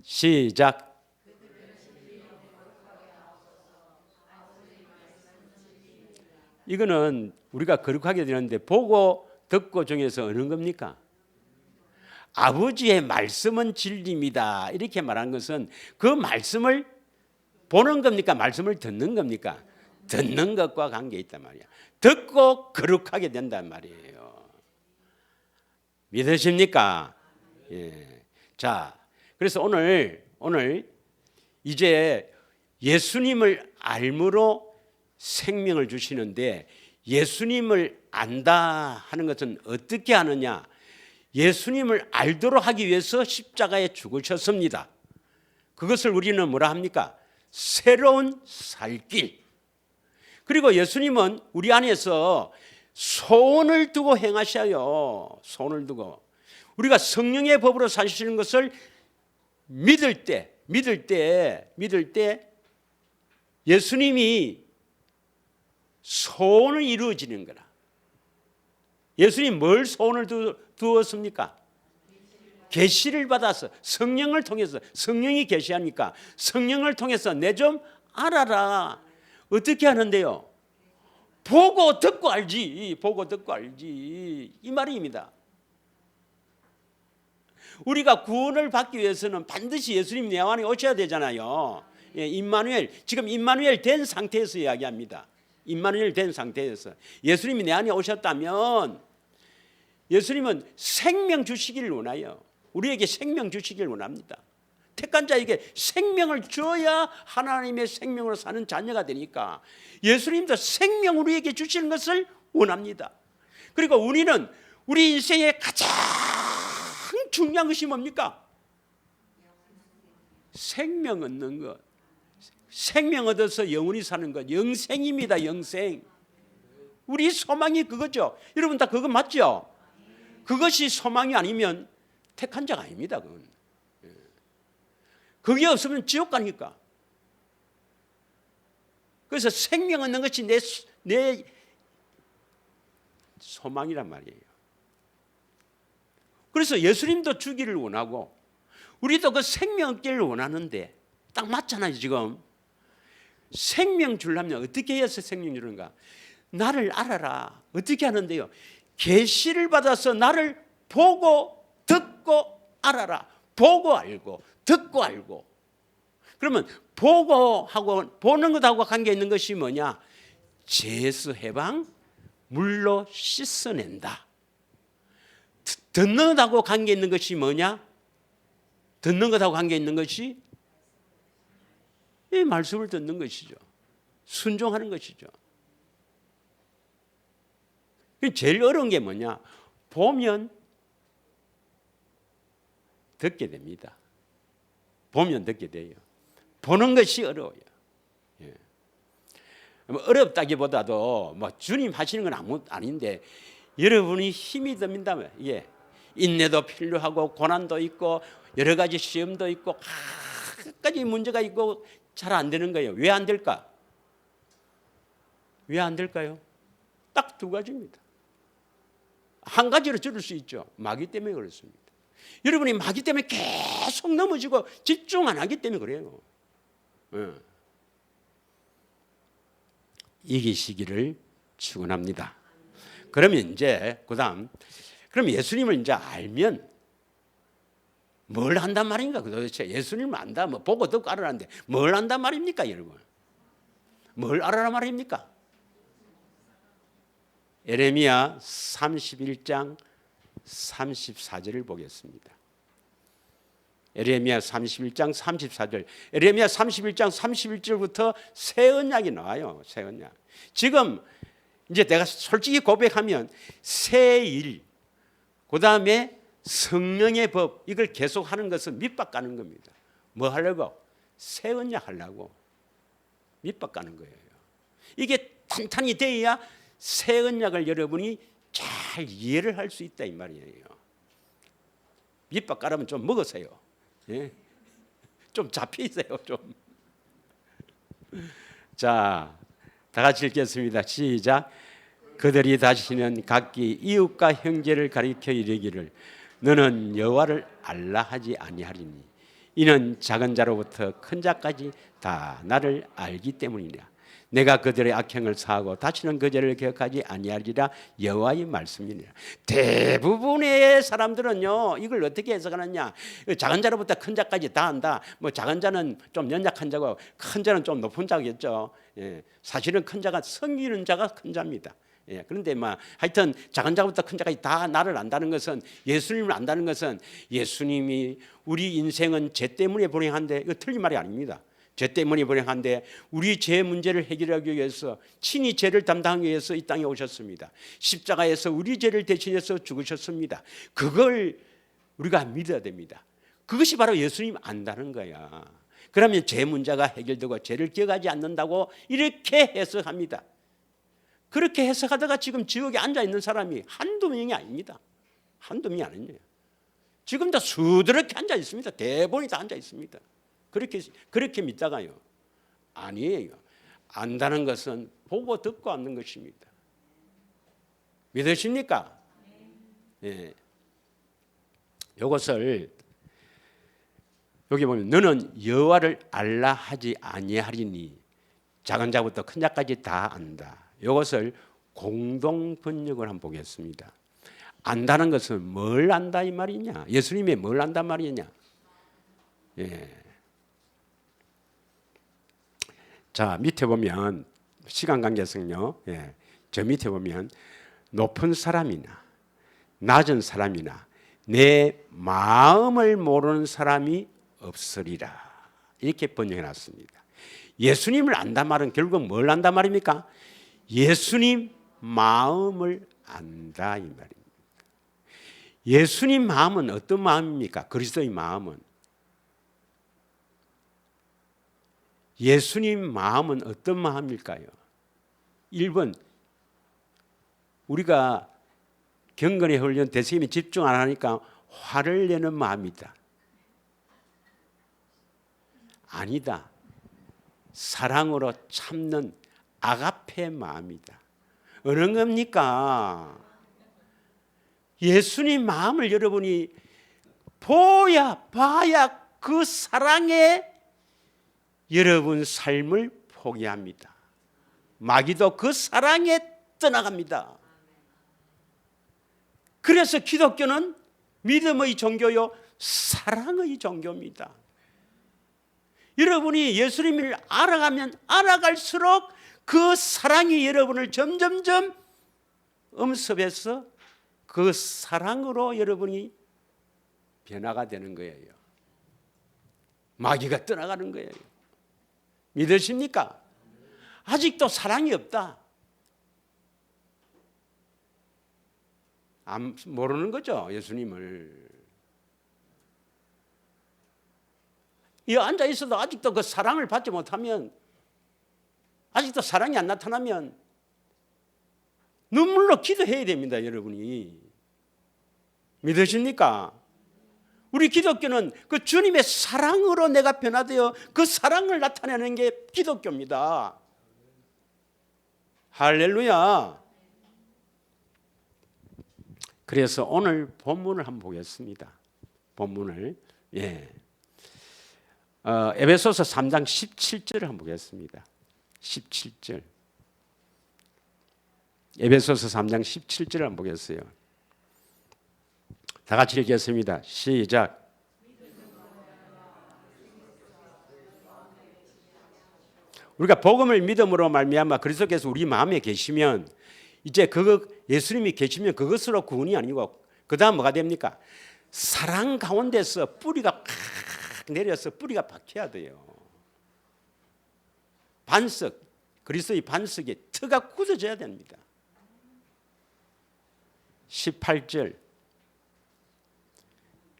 시작. 이거는 우리가 거룩하게 되는데 보고 듣고 중에서 어느 겁니까? 아버지의 말씀은 진리입니다. 이렇게 말한 것은 그 말씀을 보는 겁니까? 말씀을 듣는 겁니까? 듣는 것과 관계 있단 말이야. 듣고 거룩하게 된단 말이에요. 믿으십니까? 자, 그래서 오늘 이제 예수님을 알므로 생명을 주시는데 예수님을 안다 하는 것은 어떻게 하느냐? 예수님을 알도록 하기 위해서 십자가에 죽으셨습니다. 그것을 우리는 뭐라 합니까? 새로운 살길. 그리고 예수님은 우리 안에서 소원을 두고 행하셔요. 소원을 두고. 우리가 성령의 법으로 사시는 것을 믿을 때 예수님이 소원을 이루어지는 거라. 예수님 뭘 소원을 두었습니까? 계시를 받아서 성령을 통해서 성령이 계시하니까 성령을 통해서 내 좀 알아라. 어떻게 하는데요? 보고 듣고 알지. 보고 듣고 알지. 이 말입니다. 우리가 구원을 받기 위해서는 반드시 예수님 내 안에 오셔야 되잖아요. 임마누엘, 지금 임마누엘 된 상태에서 이야기합니다. 임마누엘 된 상태에서 예수님이 내 안에 오셨다면 예수님은 생명 주시기를 원해요. 우리에게 생명 주시기를 원합니다. 택한 자에게 생명을 줘야 하나님의 생명으로 사는 자녀가 되니까 예수님도 생명 우리에게 주시는 것을 원합니다. 그리고 우리는 우리 인생의 가장 중요한 것이 뭡니까? 생명 얻는 것. 생명 얻어서 영원히 사는 것. 영생입니다. 영생. 우리 소망이 그거죠. 여러분 다 그거 맞죠? 그것이 소망이 아니면 택한 자가 아닙니다. 그건. 그게 없으면 지옥 가니까. 그래서 생명 얻는 것이 내 소망이란 말이에요. 그래서 예수님도 주기를 원하고 우리도 그 생명 얻기를 원하는데 딱 맞잖아요. 지금 생명 주려면 어떻게 해서 생명 주는가? 나를 알아라. 어떻게 하는데요? 계시를 받아서 나를 보고 듣고 알아라. 보고 알고 듣고 알고. 그러면 보고 하고 보는 것하고 관계 있는 것이 뭐냐? 죄에서 해방, 물로 씻어낸다. 듣는 것하고 관계 있는 것이 뭐냐? 듣는 것하고 관계 있는 것이 이 말씀을 듣는 것이죠. 순종하는 것이죠. 제일 어려운 게 뭐냐? 보면 듣게 됩니다. 보면 듣게 돼요. 보는 것이 어려워요. 예. 어렵다기보다도 뭐 주님 하시는 건 아닌데 여러분이 힘이 듭니다. 예. 인내도 필요하고 고난도 있고 여러 가지 시험도 있고 가지 문제가 있고 잘 안 되는 거예요. 왜 안 될까? 왜 안 될까요? 딱 두 가지입니다. 한 가지로 줄일 수 있죠. 마귀 때문에 그렇습니다. 여러분이 마귀 때문에 계속 넘어지고 집중 안 하기 때문에 그래요. 이기시기를 축원합니다. 그러면 이제 그다음 그럼 예수님을 이제 알면 뭘 한단 말인가? 도대체 예수님을 안다 뭐 보고 듣고 알아라는데 뭘 안단 말입니까, 여러분? 뭘 알아라 말입니까? 예레미야 31장 34절을 보겠습니다. 예레미야 31장 34절. 예레미야 31장 31절부터 새 언약이 나와요. 새 언약. 지금 이제 내가 솔직히 고백하면 새 일, 그다음에 성령의 법 이걸 계속하는 것은 밑밥 가는 겁니다. 뭐 하려고? 새 언약 하려고 밑밥 가는 거예요. 이게 탄탄히 돼야 새 언약을 여러분이 잘 이해를 할 수 있다 이 말이에요. 밑밥 깔으면 좀 먹으세요. 예? 좀 잡혀 있어요. 좀. 자, 다 같이 읽겠습니다. 시작. 그들이 다시는 각기 이웃과 형제를 가리켜 이르기를 너는 여호와를 알라 하지 아니하리니 이는 작은 자로부터 큰 자까지 다 나를 알기 때문이라. 내가 그들의 악행을 사하고 다시는 그 죄를 기억하지 아니하리라. 여호와의 말씀이니라. 대부분의 사람들은요 이걸 어떻게 해석하느냐? 작은 자로부터 큰 자까지 다 한다. 뭐 작은 자는 좀 연약한 자고 큰 자는 좀 높은 자겠죠. 예, 사실은 큰 자가 섬기는 자가 큰 자입니다. 예, 그런데 하여튼 작은 자부터 큰 자까지 다 나를 안다는 것은 예수님을 안다는 것은 예수님이 우리 인생은 죄 때문에 불행한데 이거 틀린 말이 아닙니다. 죄 때문에 불행한데 우리 죄 문제를 해결하기 위해서 친히 죄를 담당하기 위해서 이 땅에 오셨습니다. 십자가에서 우리 죄를 대신해서 죽으셨습니다. 그걸 우리가 믿어야 됩니다. 그것이 바로 예수님 안다는 거야. 그러면 죄 문제가 해결되고 죄를 기억하지 않는다고 이렇게 해석합니다. 그렇게 해석하다가 지금 지옥에 앉아있는 사람이 한두 명이 아닙니다. 한두 명이 아니에요. 지금 다 수두룩히 앉아있습니다. 대부분이 다 앉아있습니다. 그렇게 믿다가요. 아니에요. 안다는 것은 보고 듣고 앉는 것입니다. 믿으십니까? 예. 이것을 여기 보면 너는 여호와를 알라 하지 아니하리니 작은 자부터 큰 자까지 다 안다. 이것을 공동 번역을 한번 보겠습니다. 안다는 것은 뭘 안다 이 말이냐? 예수님이 뭘 안단 말이냐? 예. 자, 밑에 보면 시간 관계성요. 예. 저 밑에 보면 높은 사람이나 낮은 사람이나 내 마음을 모르는 사람이 없으리라. 이렇게 번역해 놨습니다. 예수님을 안다 말은 결국 뭘 안다 말입니까? 예수님 마음을 안다 이 말입니다. 예수님 마음은 어떤 마음입니까? 그리스도의 마음은. 예수님 마음은 어떤 마음일까요? 1번, 우리가 경건의 훈련 대세임에 집중 안 하니까 화를 내는 마음이다. 아니다. 사랑으로 참는 아가페 마음이다. 어느 겁니까? 예수님 마음을 여러분이 봐야 그 사랑에 여러분 삶을 포기합니다. 마귀도 그 사랑에 떠나갑니다. 그래서 기독교는 믿음의 종교요, 사랑의 종교입니다. 여러분이 예수님을 알아가면 알아갈수록 그 사랑이 여러분을 점점점 엄습해서 그 사랑으로 여러분이 변화가 되는 거예요. 마귀가 떠나가는 거예요. 믿으십니까? 아직도 사랑이 없다. 모르는 거죠, 예수님을. 이 앉아 있어도 아직도 그 사랑을 받지 못하면, 아직도 사랑이 안 나타나면 눈물로 기도해야 됩니다, 여러분이. 믿으십니까? 우리 기독교는 그 주님의 사랑으로 내가 변화되어 그 사랑을 나타내는 게 기독교입니다. 할렐루야. 그래서 오늘 본문을 한번 보겠습니다. 본문을. 에베소서 3장 17절을 한번 보겠습니다. 17절. 에베소서 3장 17절을 한번 보겠어요. 다 같이 읽겠습니다. 시작. 우리가 복음을 믿음으로 말미암아 그리스도께서 우리 마음에 계시면, 이제 그거 예수님이 계시면 그것으로 구원이 아니고 그 다음 뭐가 됩니까? 사랑 가운데서 뿌리가 팍 내려서 뿌리가 박혀야 돼요. 반석, 그리스도의 반석에 터가 굳어져야 됩니다. 18절.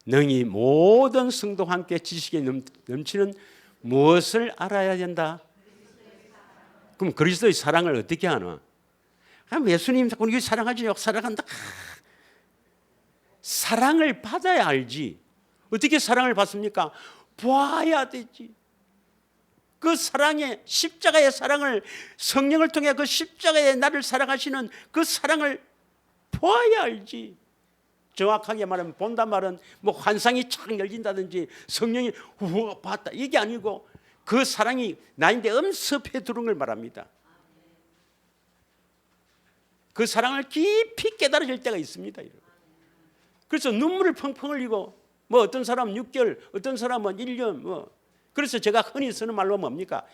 너희 모든 성도와 함께 지식에 넘치는 무엇을 알아야 된다? 그럼 그리스도의 사랑을 어떻게 하나? 예수님 자꾸 이거 사랑하지, 사랑한다. 사랑을 받아야 알지. 어떻게 사랑을 받습니까? 봐야 되지. 그 사랑의 십자가의 사랑을, 성령을 통해 그 십자가에 나를 사랑하시는 그 사랑을 봐야 알지. 정확하게 말하면 본다 말은 뭐 환상이 착 열린다든지 성령이 우와 봤다 이게 아니고 그 사랑이 나인데 엄습해 들어온 걸 말합니다. 그 사랑을 깊이 깨달아질 때가 있습니다. 그래서 눈물을 펑펑 흘리고, 뭐 어떤 사람은 6개월, 어떤 사람은 1년, 뭐. 그래서 제가 흔히 쓰는 말로 뭡니까?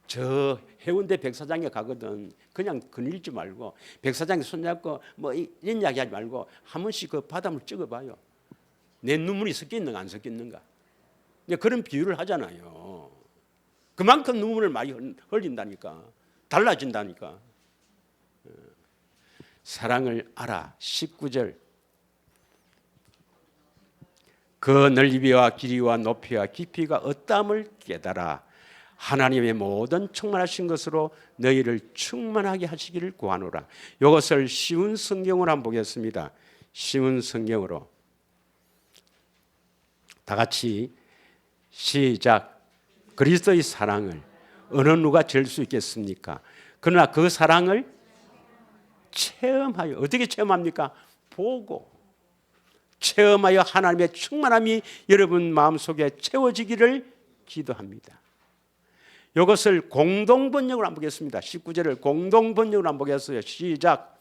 저 해운대 백사장에 가거든. 그냥 거닐지 말고 백사장에 손잡고 뭐 이런 이야기 하지 말고 한 번씩 그 바닷물 찍어봐요. 내 눈물이 섞여 있는가 안 섞여 있는가. 그런 비유를 하잖아요. 그만큼 눈물을 많이 흘린다니까. 달라진다니까. 사랑을 알아. 19절. 그 넓이와 길이와 높이와 깊이가 어떠함을 깨달아 하나님의 모든 충만하신 것으로 너희를 충만하게 하시기를 구하노라. 이것을 쉬운 성경으로 한번 보겠습니다. 쉬운 성경으로 다 같이 시작. 그리스도의 사랑을 어느 누가 잴 수 있겠습니까? 그러나 그 사랑을 체험하여, 어떻게 체험합니까? 보고 체험하여 하나님의 충만함이 여러분 마음속에 채워지기를 기도합니다. 이것을 공동번역으로 한번 보겠습니다. 19절을 공동번역으로 한번 보겠어요. 시작.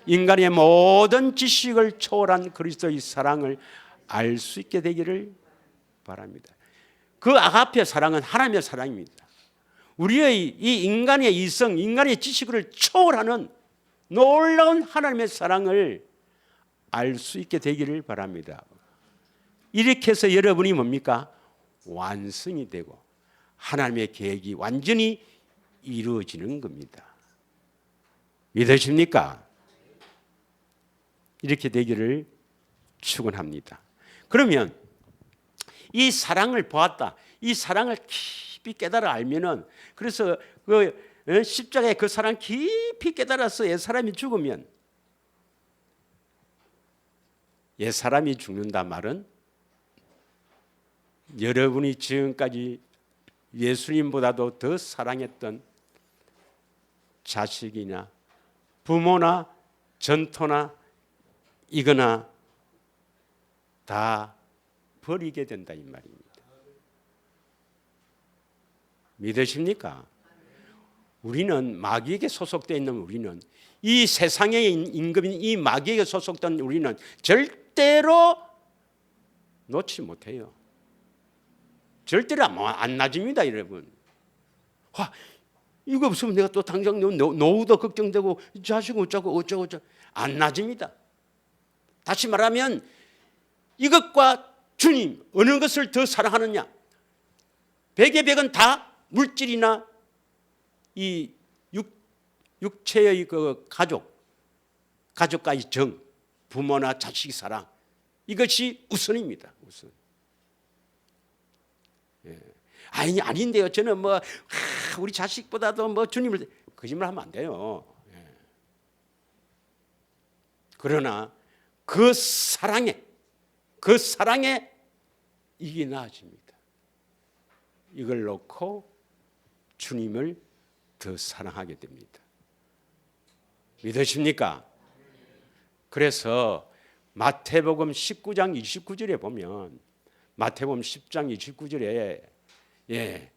인간의 모든 지식을 초월한 그리스도의 사랑을 알 수 있게 되기를 바랍니다. 그 아가페 사랑은 하나님의 사랑입니다. 우리의 이 인간의 이성, 인간의 지식을 초월하는 놀라운 하나님의 사랑을 알 수 있게 되기를 바랍니다. 이렇게 해서 여러분이 뭡니까? 완성이 되고 하나님의 계획이 완전히 이루어지는 겁니다. 믿으십니까? 이렇게 되기를 축원합니다. 그러면 이 사랑을 보았다. 이 사랑을 깊이 깨달아 알면은, 그래서 그 십자가의 그 사랑 깊이 깨달아서 옛사람이 죽으면, 옛사람이 죽는다 말은 여러분이 지금까지 예수님보다도 더 사랑했던 자식이나 부모나 전토나 이거나 다 버리게 된다 이 말입니다. 믿으십니까? 우리는 마귀에게 소속되어 있는 우리는, 이 세상의 임금인 이 마귀에게 소속된 우리는 절대로 놓지 못해요. 절대로 안 놔집니다, 여러분. 와, 이거 없으면 내가 또 당장 노후도 걱정되고 자식 어쩌고 안 놔집니다. 다시 말하면 이것과 주님 어느 것을 더 사랑하느냐? 백의 백은 다 물질이나 이 육체의 그 가족과의 정, 부모나 자식 사랑, 이것이 우선입니다. 우선. 예. 아닌데요. 저는 우리 자식보다도 주님을, 거짓말하면 안 돼요. 예. 그러나 그 사랑에 이게 나아집니다. 이걸 놓고 주님을 더 사랑하게 됩니다. 믿으십니까? 그래서 마태복음 19장 29절에 보면, 마태복음 10장 29절에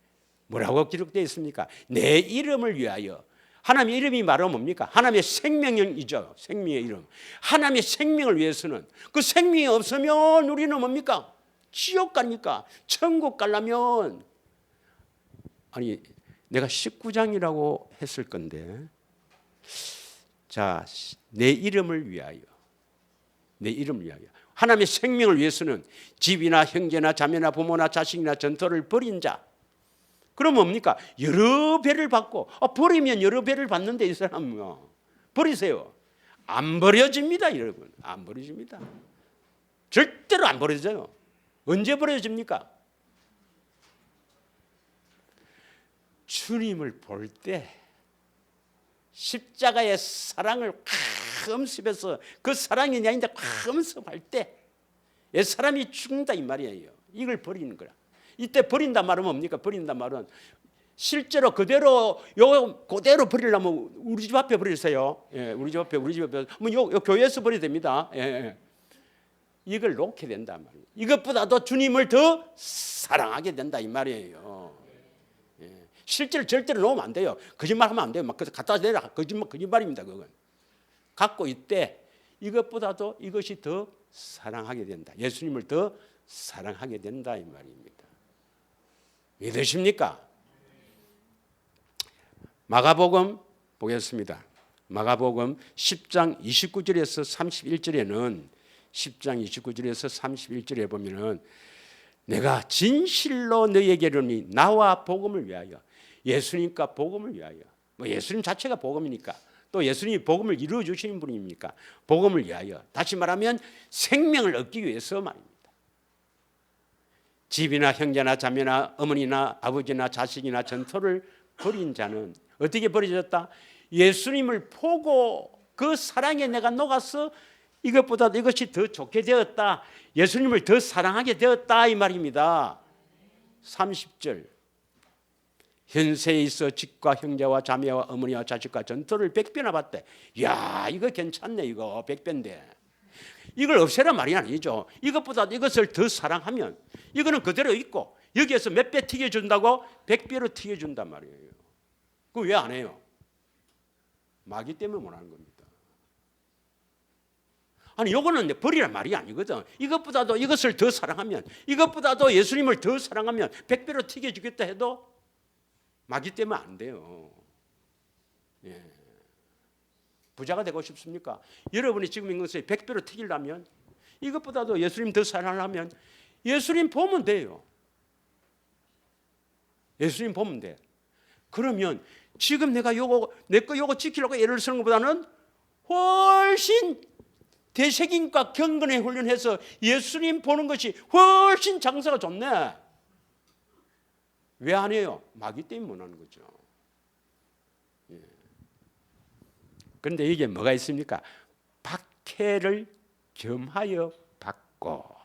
뭐라고 기록되어 있습니까? 내 이름을 위하여. 하나님의 이름이 말하면 뭡니까? 하나님의 생명이죠. 생명의 이름. 하나님의 생명을 위해서는, 그 생명이 없으면 우리는 뭡니까? 지옥 갑니까? 천국 가려면, 아니 내가 19장이라고 했을 건데, 자, 내 이름을 위하여, 내 이름을 위하여. 하나님의 생명을 위해서는 집이나 형제나 자매나 부모나 자식이나 전토를 버린 자. 그럼 뭡니까? 여러 배를 받고, 버리면 여러 배를 받는데 이 사람은요. 버리세요. 안 버려집니다, 여러분. 안 버려집니다. 절대로 안 버려져요. 언제 버려집니까? 주님을 볼 때 십자가의 사랑을 흠습해서, 그 사랑이 내 안에 흠습할 때 사람이 죽는다 이 말이에요. 이걸 버리는 거라. 이때 버린다 말은 뭡니까? 버린다 말은 실제로 그대로 버리려면 우리 집 앞에 버리세요. 예, 우리 집 앞에 요 교회에서 버려야 됩니다. 예. 이걸 놓게 된다 말이에요. 이것보다도 주님을 더 사랑하게 된다 이 말이에요. 예. 실제로 절대로 놓으면 안 돼요. 거짓말하면 안 돼요. 막 갖다 대라. 거짓말입니다. 그건 갖고 있대. 이것보다도 이것이 더 사랑하게 된다. 예수님을 더 사랑하게 된다 이 말입니다. 믿으십니까? 마가복음 보겠습니다. 마가복음 10장 29절에서 31절에는 10장 29절에서 31절에 보면은, 내가 진실로 너희에게 이르노니 나와 복음을 위하여. 예수님과 복음을 위하여. 예수님 자체가 복음이니까, 또 예수님이 복음을 이루어 주시는 분이니까 복음을 위하여. 다시 말하면 생명을 얻기 위해서 말입니다. 집이나 형제나 자매나 어머니나 아버지나 자식이나 전토를 버린 자는 어떻게 버려졌다? 예수님을 보고 그 사랑에 내가 녹아서 이것보다 이것이 더 좋게 되었다. 예수님을 더 사랑하게 되었다 이 말입니다. 30절. 현세에 있어 집과 형제와 자매와 어머니와 자식과 전토를 100배나 받대. 이야, 이거 괜찮네. 이거 100배인데 이걸 없애란 말이 아니죠. 이것보다 이것을 더 사랑하면 이거는 그대로 있고, 여기에서 몇 배 튀겨준다고? 100배로 튀겨준단 말이에요. 그거 왜 안 해요? 마귀 때문에 못 하는 겁니다. 아니, 요거는 버리란 말이 아니거든. 이것보다도 이것을 더 사랑하면, 이것보다도 예수님을 더 사랑하면 100배로 튀겨주겠다 해도 마귀 때문에 안 돼요. 예. 부자가 되고 싶습니까? 여러분이 지금 있는 것을 100배로 튀기려면, 이것보다도 예수님 더 사랑하려면 예수님 보면 돼요. 예수님 보면 돼. 그러면 지금 내가 내 거 요거 지키려고 애를 쓰는 것보다는 훨씬 대책임과 경건에 훈련해서 예수님 보는 것이 훨씬 장사가 좋네. 왜 안 해요? 마귀 때문에 못 하는 거죠. 그런데 이게 뭐가 있습니까? 박해를 겸하여 받고.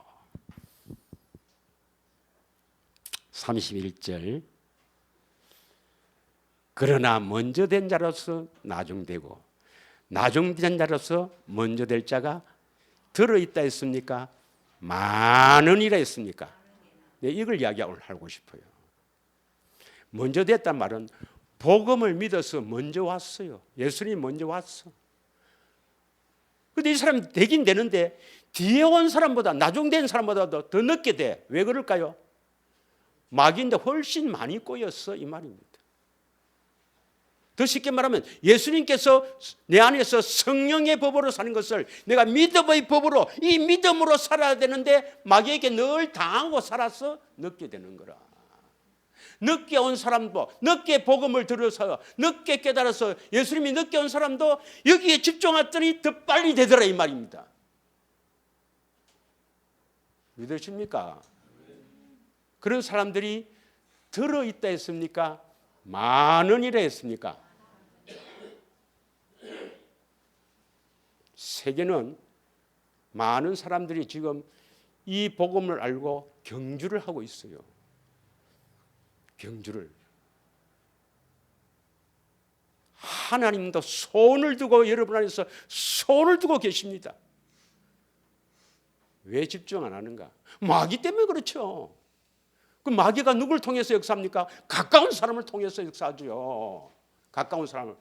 31절. 그러나 먼저 된 자로서 나중되고 나중된 자로서 먼저 될 자가 들어있다 했습니까? 많으니라 했습니까? 네, 이걸 이야기하고 싶어요. 먼저 됐단 말은 복음을 믿어서 먼저 왔어요. 예수님이 먼저 왔어. 그런데 이 사람이 되긴 되는데 뒤에 온 사람보다 나중된 사람보다 더 늦게 돼. 왜 그럴까요? 마귀인데 훨씬 많이 꼬였어 이 말입니다. 더 쉽게 말하면 예수님께서 내 안에서 성령의 법으로 사는 것을 내가 믿음의 법으로 이 믿음으로 살아야 되는데 마귀에게 늘 당하고 살아서 늦게 되는 거라. 늦게 온 사람도 늦게 복음을 들어서 늦게 깨달아서 예수님이 늦게 온 사람도 여기에 집중했더니 더 빨리 되더라 이 말입니다. 믿으십니까? 그런 사람들이 들어있다 했습니까? 많으니라 했습니까? 세계는 많은 사람들이 지금 이 복음을 알고 경주를 하고 있어요. 경주를. 하나님도 손을 두고 여러분 안에서 손을 두고 계십니다. 왜 집중 안 하는가? 마귀 때문에 그렇죠. 그 마귀가 누굴 통해서 역사합니까? 가까운 사람을 통해서 역사하죠. 가까운 사람을.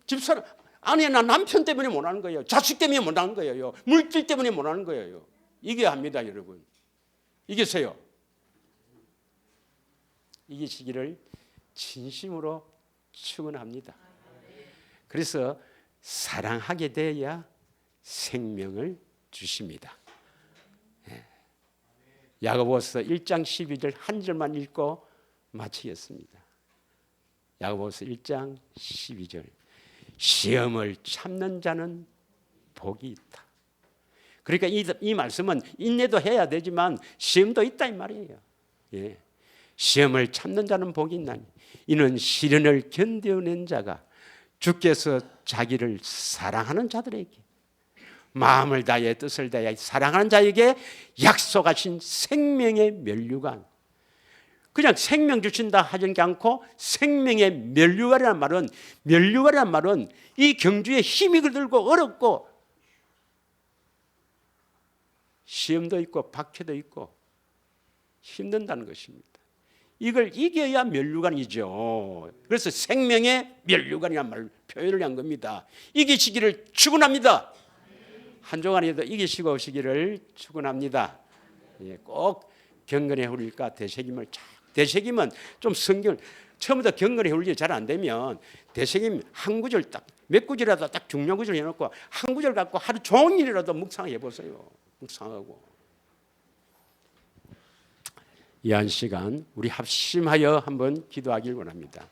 집사람, 아내나 남편 때문에 못 하는 거예요. 자식 때문에 못 하는 거예요. 물질 때문에 못 하는 거예요. 이겨야 합니다, 여러분. 이기세요. 이기시기를 진심으로 축원합니다. 그래서 사랑하게 되어야 생명을 주십니다. 야고보서 1장 12절 한 절만 읽고 마치겠습니다. 야고보서 1장 12절. 시험을 참는 자는 복이 있다. 그러니까 이 말씀은 인내도 해야 되지만 시험도 있다 이 말이에요. 예. 시험을 참는 자는 복이 있나니 이는 시련을 견뎌낸 자가 주께서 자기를 사랑하는 자들에게 마음을 다해 뜻을 다해 사랑하는 자에게 약속하신 생명의 면류관. 그냥 생명 주신다 하지 않고 생명의 면류관이라는 말은 이 경주에 힘이 들고 어렵고 시험도 있고 박해도 있고 힘든다는 것입니다. 이걸 이겨야 면류관이죠. 그래서 생명의 면류관이라는 말을 표현을 한 겁니다. 이기시기를 축원합니다. 한 주간에도 이기시고 오시기를 축원합니다. 꼭 경건에 흐르니까 대책임을 대책임은 좀 성경을 처음부터 경건에 흐르지 잘 안 되면 대책임 한 구절 딱 몇 구절이라도 딱 중요한 구절 해놓고 한 구절 갖고 하루 종일이라도 묵상해 보세요. 묵상하고 이 한 시간 우리 합심하여 한번 기도하길 원합니다.